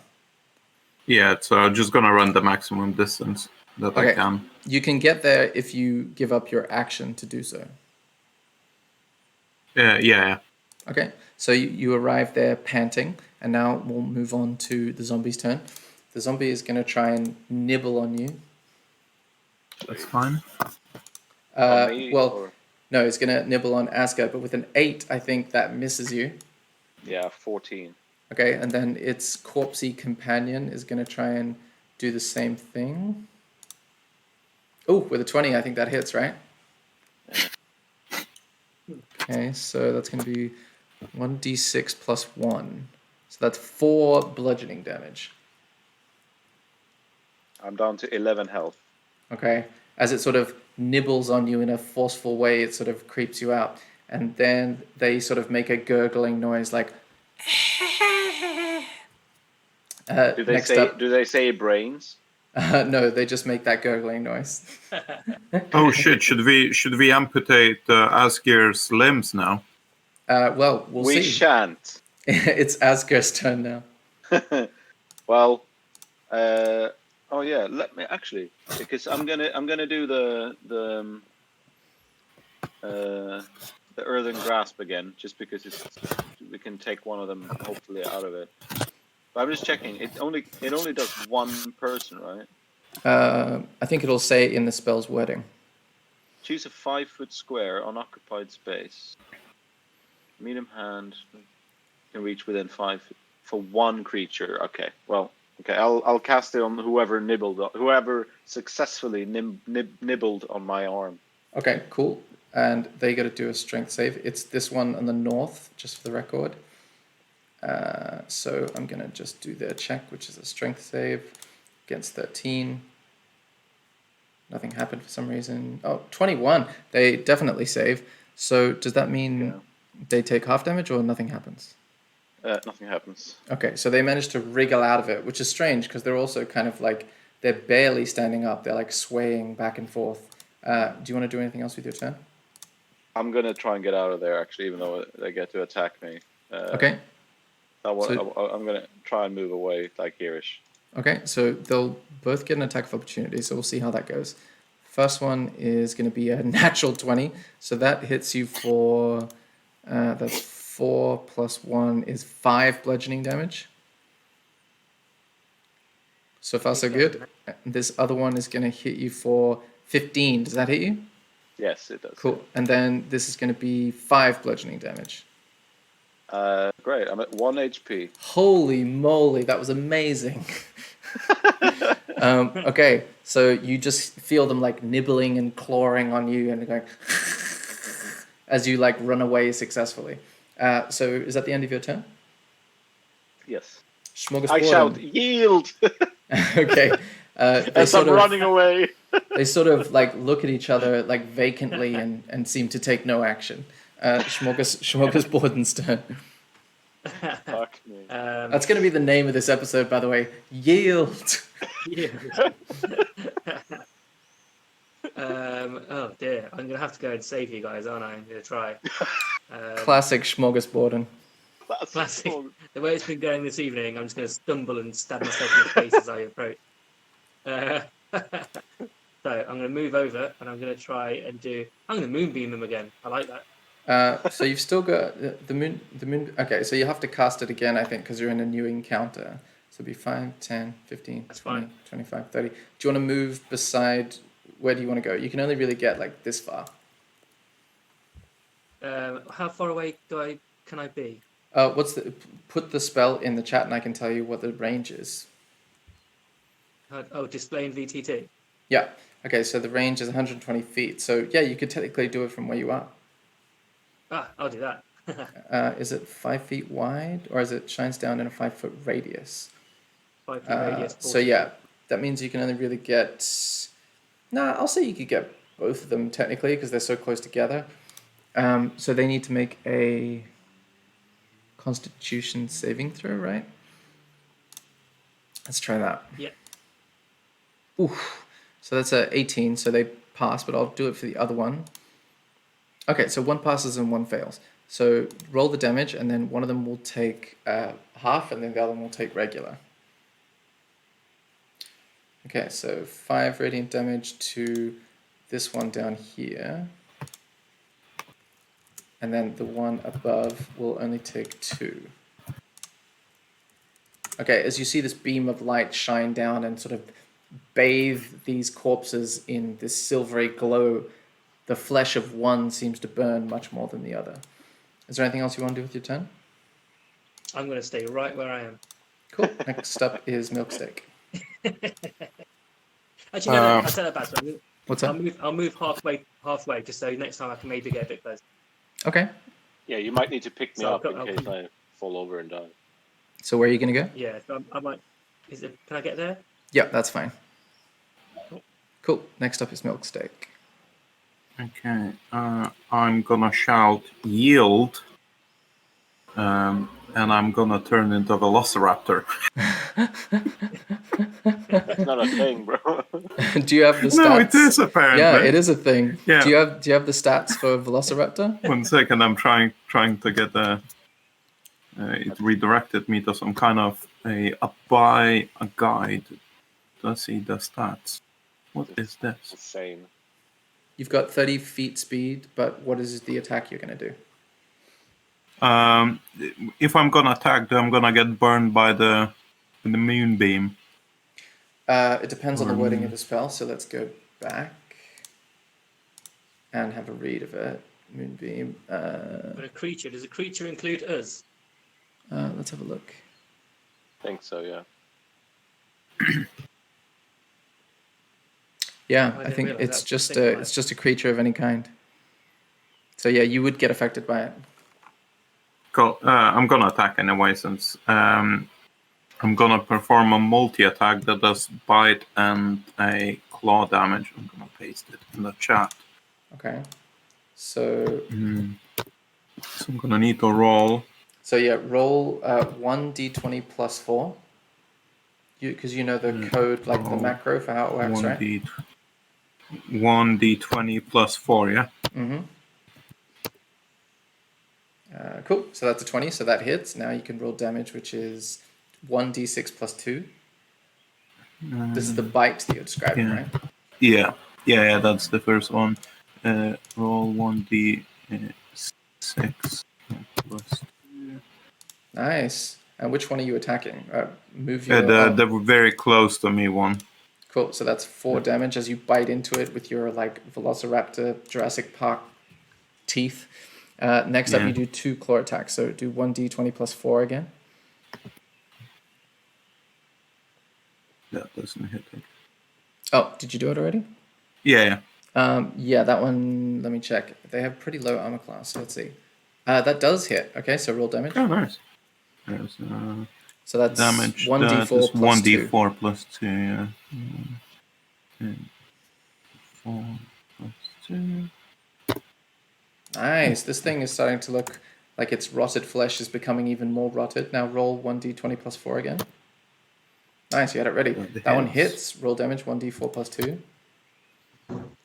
Yeah, so I'm just gonna run the maximum distance that I Okay. can. You can get there if you give up your action to do so. Yeah. Okay. So you arrive there panting, and now we'll move on to the zombie's turn. The zombie is going to try and nibble on you. That's fine. On me, Well, or no, it's going to nibble on Asgard, but with an 8, I think that misses you. yeah, 14. Okay, and then its corpsey companion is going to try and do the same thing. Oh, with a 20, I think that hits, right? Okay, so that's going to be 1d6 plus 1. So that's 4 bludgeoning damage. I'm down to 11 health. Okay, as it sort of nibbles on you in a forceful way, it sort of creeps you out. And then they sort of make a gurgling noise like... Do they next say? up... Do they say brains? no, they just make that gurgling noise. Oh shit! Should we amputate Asgear's limbs now? Well, we'll We see. shan't. It's Asger's turn now. Well, oh yeah. Let me actually, because I'm gonna do the earthen grasp again, just because we can take one of them hopefully out of it. But I'm just checking. It only does one person, right? I think it'll say in the spell's wording. Choose a 5-foot square unoccupied space. Medium hand can reach within 5 feet for one creature. Okay, well, okay. I'll cast it on whoever successfully nibbled on my arm. Okay, cool. And they got to do a strength save. It's this one on the north, just for the record. So I'm going to just do their check, which is a strength save against 13. Nothing happened for some reason. Oh, 21. They definitely save. So does that mean they take half damage or nothing happens? Nothing happens. Okay, so they managed to wriggle out of it, which is strange because they're also kind of like, they're barely standing up. They're like swaying back and forth. Do you want to do anything else with your turn? I'm gonna try and get out of there, actually, even though they get to attack me. Okay. I'm gonna try and move away, like here-ish. Okay, so they'll both get an attack of opportunity, so we'll see how that goes. First one is going to be a natural 20, so that hits you for, that's 4 plus 1 is 5 bludgeoning damage. So far, so good. This other one is going to hit you for 15. Does that hit you? Yes, it does. Cool. And then this is going to be 5 bludgeoning damage. Great. I'm at 1 HP. Holy moly, that was amazing. Okay, so you just feel them like nibbling and clawing on you and going as you like run away successfully. So is that the end of your turn? Yes. Smorgasbord. I shout, yield! Okay. As I'm running away. They sort of like look at each other like vacantly and seem to take no action. Smorgasbord's turn. Fuck me. That's going to be the name of this episode, by the way. Yield. Oh dear, I'm gonna have to go and save you guys, aren't I? I'm gonna try. Classic Smorgasborden. Classic. The way it's been going this evening, I'm just gonna stumble and stab myself in the face as I approach. So I'm gonna move over and I'm gonna try and I'm gonna moonbeam them again. I like that. So you've still got the moon. Okay, so you have to cast it again, I think, because you're in a new encounter. So it'll be 5, 10, 15, That's 20, fine. 25, 30. Do you want to move beside... Where do you want to go? You can only really get like this far. How far away can I be? Put the spell in the chat and I can tell you what the range is. Display in VTT. Yeah. Okay, so the range is 120 feet. So yeah, you could technically do it from where you are. I'll do that. Is it 5 feet wide or is it shines down in a 5-foot radius? 5 foot radius. So yeah, that means you can only really get... I'll say you could get both of them technically because they're so close together. So they need to make a Constitution saving throw, right? Let's try that. Yeah. Oof. So that's a 18, so they pass, but I'll do it for the other one. Okay, so one passes and one fails. So roll the damage, and then one of them will take half, and then the other one will take regular. Okay, so 5 radiant damage to this one down here. And then the one above will only take 2. Okay, as you see this beam of light shine down and sort of bathe these corpses in this silvery glow, the flesh of one seems to burn much more than the other. Is there anything else you want to do with your turn? I'm going to stay right where I am. Cool. Next up is Milksteak. Actually, no, I'll tell that back. So What's that? I'll move halfway, just so next time I can maybe get a bit closer. Okay. Yeah, you might need to pick me So up in case I fall over and die. So where are you going to go? Yeah, so I might. Can I get there? Yeah, that's fine. Cool. Next up is Milksteak. Okay, I'm gonna shout yield, and I'm gonna turn into a velociraptor. That's not a thing, bro. Do you have the stats? No, it is apparently. Yeah, it is a thing. Yeah. Do you have the stats for Velociraptor? 1 second, I'm trying to get it redirected me to some kind of a guide to see the stats. What is this? Insane. You've got 30 feet speed, but what is the attack you're going to do? If I'm gonna attack, I'm gonna get burned by the moonbeam. It depends on the wording of the spell, so let's go back and have a read of it. Moonbeam. But does a creature include us? Let's have a look. I think so, yeah. Yeah, I I didn't think realise it's that. just Think it's just a creature of any kind. So yeah, you would get affected by it. Cool. I'm gonna attack anyway, since I'm gonna perform a multi-attack that does bite and a claw damage. I'm gonna paste it in the chat. Okay. So So I'm gonna need to roll. So yeah, roll 1d20 plus 4. Because you know the code, like the macro for how it works, right? 1d20 plus 4, yeah? Mm-hmm. Cool. So that's a 20, so that hits. Now you can roll damage, which is 1d6 plus 2. This is the bite that you're describing, yeah. right? Yeah, that's the first one. Roll 1d6 plus 2. Nice. And which one are you attacking? Move your... The very close to me one. Cool. So that's 4 damage as you bite into it with your like Velociraptor Jurassic Park teeth. Next up, you do 2 claw attacks. So do 1d20 plus 4 again. That doesn't hit it. Oh, did you do it already? Yeah. Yeah, that one, let me check. They have pretty low armor class, so let's see. That does hit. Okay, so roll damage. Oh, nice. There's So that's damage. 1d4 plus 1d4 2. plus 2, yeah. 4 plus 2. Nice. This thing is starting to look like its rotted flesh is becoming even more rotted. Now roll 1d20 plus 4 again. Nice, you had it ready. That one hits. Roll damage 1d4 plus 2.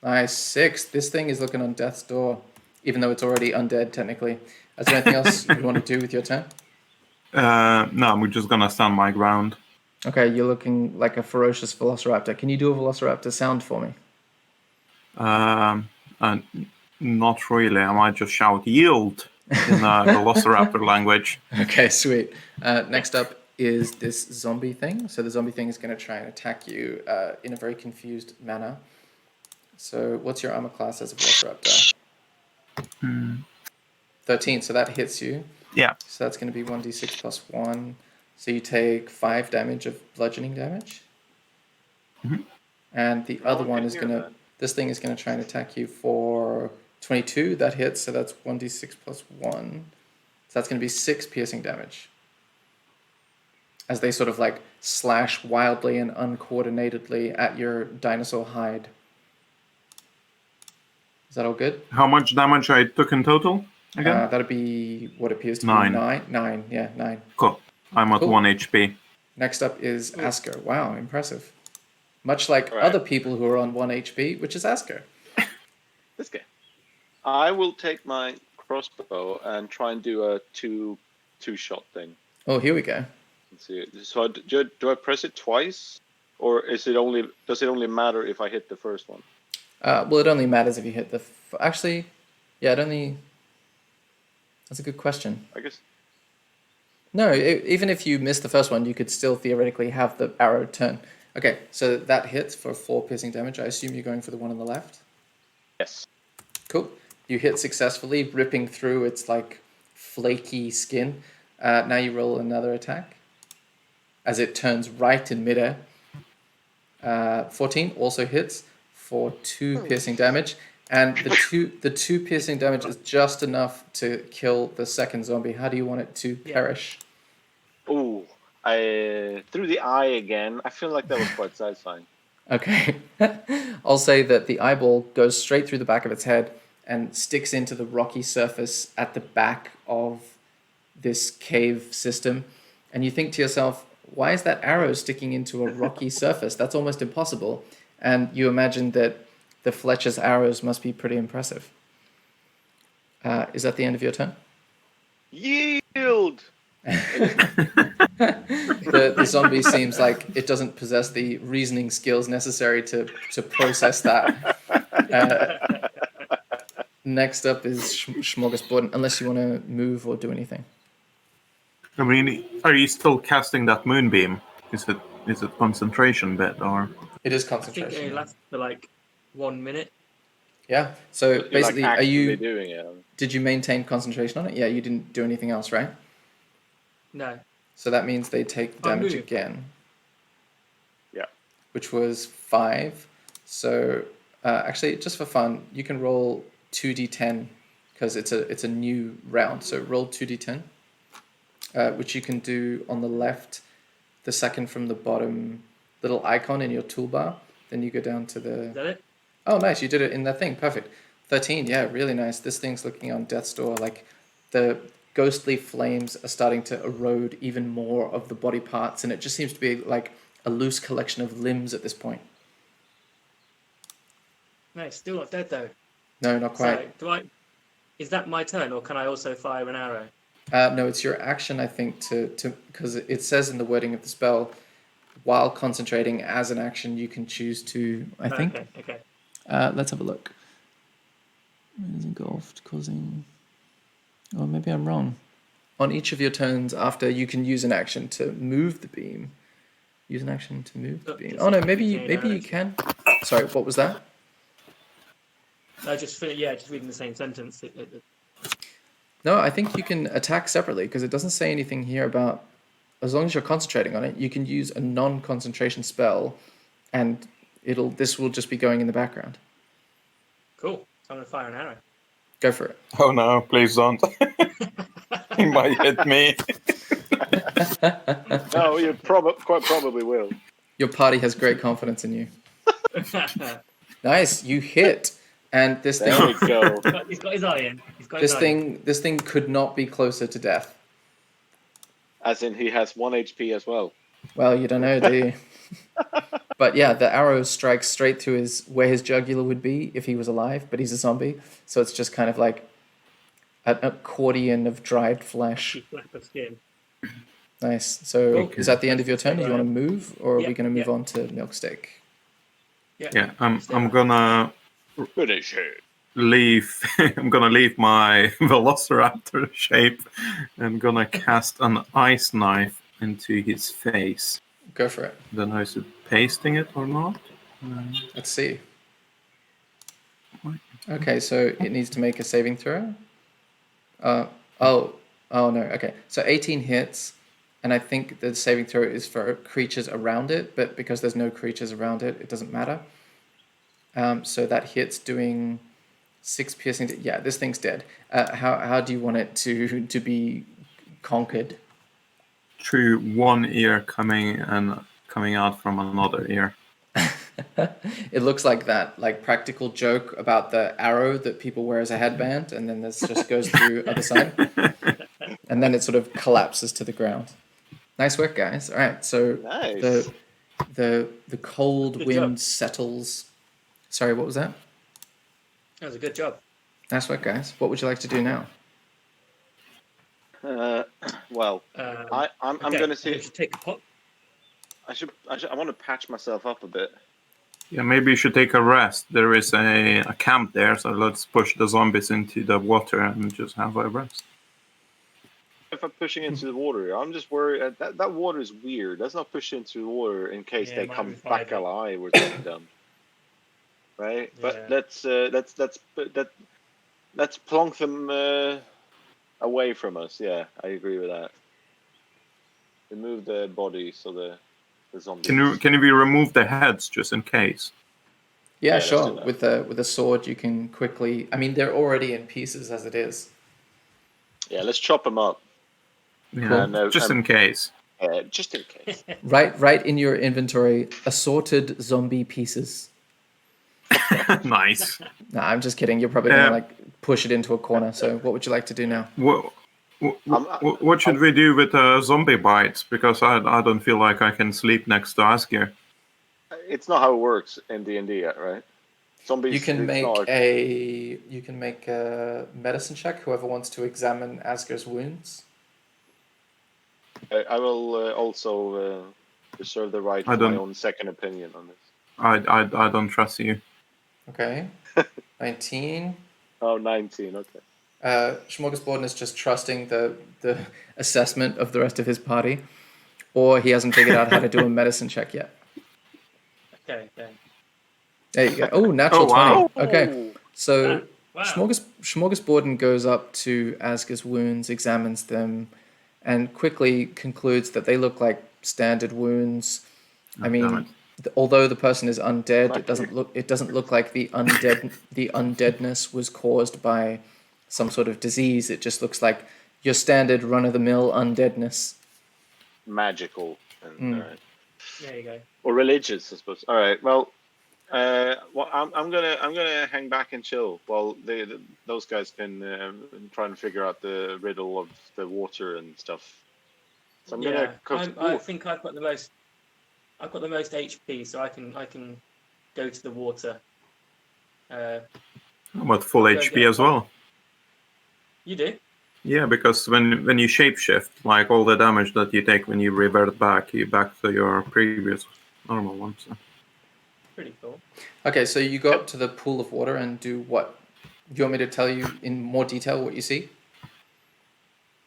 Nice. 6. This thing is looking on death's door, even though it's already undead technically. Is there anything else you want to do with your turn? No, we're just gonna stand my ground. Okay, you're looking like a ferocious velociraptor. Can you do a velociraptor sound for me? Not really. I might just shout yield in velociraptor language. Okay, sweet. Next up is this zombie thing. So the zombie thing is going to try and attack you in a very confused manner. So what's your armor class as a velociraptor? 13, so that hits you. Yeah. So that's going to be 1d6 plus 1. So you take 5 damage of bludgeoning damage. Mm-hmm. And the other one is going to... This thing is going to try and attack you for 22. That hits, so that's 1d6 plus 1. So that's going to be 6 piercing damage. As they sort of like slash wildly and uncoordinatedly at your dinosaur hide. Is that all good? How much damage I took in total? Again? That'd be what appears to Nine. be 9. 9, yeah, 9. Cool. I'm at Cool. 1 HP. Next up is Asker. Wow, impressive. Much like All right. other people who are on 1 HP, which is Asker. This guy. I will take my crossbow and try and do a two-shot thing. Oh, here we go. Let's see. So do I press it twice, or does it only matter if I hit the first one? Well, it only matters if you hit the... Actually, yeah, it only... That's a good question. I guess. No, even if you miss the first one, you could still theoretically have the arrow turn. Okay, so that hits for 4 piercing damage. I assume you're going for the one on the left? Yes. Cool. You hit successfully, ripping through its like flaky skin. Now you roll another attack as it turns right in midair. 14 also hits for 2 piercing damage, and the two piercing damage is just enough to kill the second zombie. How do you want it to perish? Ooh, I through the eye again. I feel like that was quite satisfying. Okay. I'll say that the eyeball goes straight through the back of its head and sticks into the rocky surface at the back of this cave system. And you think to yourself, why is that arrow sticking into a rocky surface? That's almost impossible. And you imagine that the Fletcher's arrows must be pretty impressive. Is that the end of your turn? Yield! The zombie seems like it doesn't possess the reasoning skills necessary to process that. Next up is Smorgasbord, unless you want to move or do anything. I mean, are you still casting that moonbeam? Is it concentration bit or? It is I think concentration. it lasts for like 1 minute. Yeah. So You're, basically, like, are you? actively doing it? Did you maintain concentration on it? Yeah, you didn't do anything else, right? No. So that means they take I damage moved. again. Yeah. Which was 5. So actually, just for fun, you can roll 2d10 because it's a new round. So roll 2d10, which you can do on the left, the second from the bottom little icon in your toolbar. Then you go down to the... Is that it? Oh, nice. You did it in that thing. Perfect. 13. Yeah, really nice. This thing's looking on death's door. Like the ghostly flames are starting to erode even more of the body parts, and it just seems to be like a loose collection of limbs at this point. No, it's still not dead though. No, not quite. So, is that my turn, or can I also fire an arrow? No, it's your action, I think, to because it says in the wording of the spell, while concentrating as an action, you can choose to, I think. Okay. Let's have a look. Is engulfed, causing... Oh, maybe I'm wrong. On each of your turns after, you can use an action to move the beam. Use an action to move the beam. Oh no, maybe you can. Sorry, what was that? No, just reading the same sentence. No, I think you can attack separately because it doesn't say anything here about, as long as you're concentrating on it, you can use a non-concentration spell, and this will just be going in the background. Cool. So I'm gonna fire an arrow. Go for it. Oh no, please don't. He might hit me. No, you quite probably will. Your party has great confidence in you. Nice, you hit, and this There thing, we go. He's got his eye in. this thing could not be closer to death. As in, he has 1 HP as well. Well, you don't know, do you? But yeah, the arrow strikes straight through where his jugular would be if he was alive, but he's a zombie, so it's just kind of like an accordion of dried flesh. Flap of skin. Nice. So Cool. is that the end of your turn? Do you want to move, or are we going to move Yeah. on to Milkstick? Yeah, I'm gonna Finish it. leave. I'm gonna leave my Velociraptor shape and gonna cast an ice knife into his face. Go for it. Don't know is it pasting it or not. Let's see. Okay, so it needs to make a saving throw. Oh no. Okay, so 18 hits, and I think the saving throw is for creatures around it, but because there's no creatures around it, it doesn't matter. So that hits, doing 6 piercing. Yeah, this thing's dead. How do you want it to be conquered? Through one ear coming out from another ear. It looks like that, like practical joke about the arrow that people wear as a headband, and then this just goes through other side, and then it sort of collapses to the ground. Nice work, guys. All right, so Nice. the cold Good wind job. settles. Sorry, what was that? That was a good job. Nice work, guys. What would you like to do now? Well, I'm Okay, gonna I think we see. should take a pot. I want to patch myself up a bit. Yeah, maybe you should take a rest. There is a camp there, so let's push the zombies into the water and just have a rest. If I'm pushing into the water, I'm just worried that water is weird. Let's not push into the water in case Yeah, they it might come revive back it. alive or something dumb. Right? But Yeah. let's plonk them away from us. Yeah, I agree with that. Remove the body so the zombies. Can we remove the heads just in case? Yeah, let's do sure. that. With a sword, you can quickly. I mean, they're already in pieces as it is. Yeah, let's chop them up. Yeah, No, just in case. just in case. Right in your inventory, assorted zombie pieces. Nice. No, I'm just kidding. You're probably gonna Yeah. like push it into a corner. So, what would you like to do now? What should we do with zombie bites? Because I don't feel like I can sleep next to Asgeir. It's not how it works in D&D yet, right? Zombies. You can it's make not- a medicine check. Whoever wants to examine Asger's wounds. I will also reserve the right I for my don't- own second opinion on this. I don't trust you. Okay, 19. Oh, 19. Okay. Smorgasbord is just trusting the assessment of the rest of his party, or he hasn't figured out how to do a medicine check yet. Okay. There you go. Oh, natural Oh, wow. 20. Okay, so Wow. Smorgasborden goes up to Asger's wounds, examines them, and quickly concludes that they look like standard wounds. I damn mean, although the person is undead, it doesn't look like the undeadness was caused by some sort of disease. It just looks like your standard run of the mill undeadness. Magical. And, There you go. or religious, I suppose. All right. Well, I'm gonna hang back and chill while those guys can try and figure out the riddle of the water and stuff. So I'm gonna. I think I've got the most. I've got the most HP, so I can go to the water. I'm at full Go HP get a as well. You do? Yeah, because when you shapeshift, like all the damage that you take when you revert back, you back to your previous normal one. So. Pretty cool. Okay, so you go up to the pool of water and do what? You want me to tell you in more detail what you see?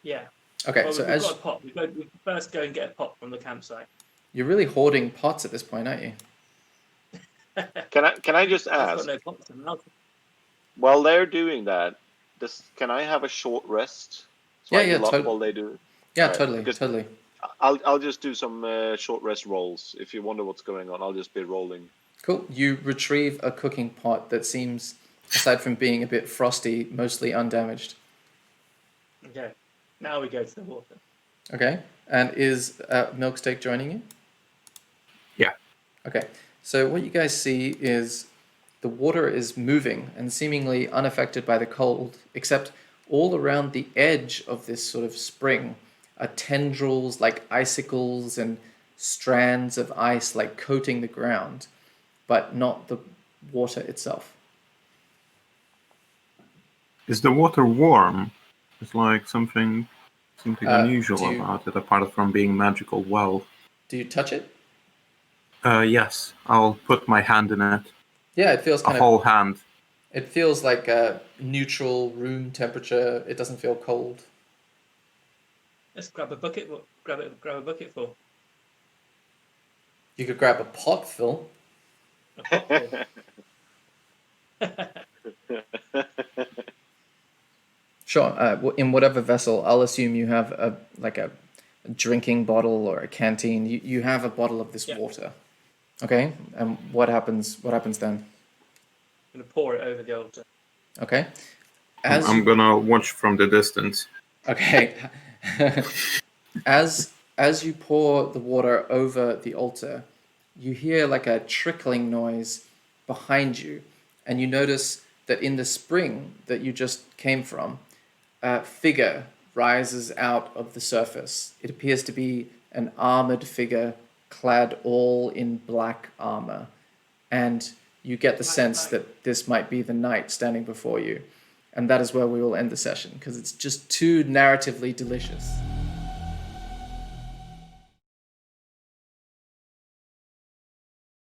Yeah. Okay, Well, so we've as got a pot. We first go and get a pot from the campsite. you're really hoarding pots at this point, aren't you? Can I just I've ask? got no pots in the house. While they're doing that, can I have a short rest? So I Yeah, heal up while they do it? Yeah, Alright, totally, just- totally. I'll just do some short rest rolls. If you wonder what's going on, I'll just be rolling. Cool. You retrieve a cooking pot that seems, aside from being a bit frosty, mostly undamaged. Okay. Now we go to the water. Okay. And is Milksteak joining you? Yeah. Okay. So what you guys see is the water is moving and seemingly unaffected by the cold, except all around the edge of this sort of spring are tendrils like icicles and strands of ice like coating the ground, but not the water itself. Is the water warm? It's like something unusual do you- about it, apart from being magical well. Do you touch it? Yes, I'll put my hand in it. Yeah, it feels A kind of. whole hand. It feels like a neutral room temperature. It doesn't feel cold. Let's grab a bucket. Grab a bucket full. You could grab a pot, Phil. A pot full. Sure. In whatever vessel, I'll assume you have a drinking bottle or a canteen. You have a bottle of this water. Okay. And what happens? What happens then? I'm gonna pour it over the altar. Okay. I'm gonna watch from the distance. Okay. As you pour the water over the altar, you hear like a trickling noise behind you, and you notice that in the spring that you just came from, a figure rises out of the surface. It appears to be an armored figure clad all in black armor, and you get the sense that this might be the knight standing before you. And that is where we will end the session, because it's just too narratively delicious.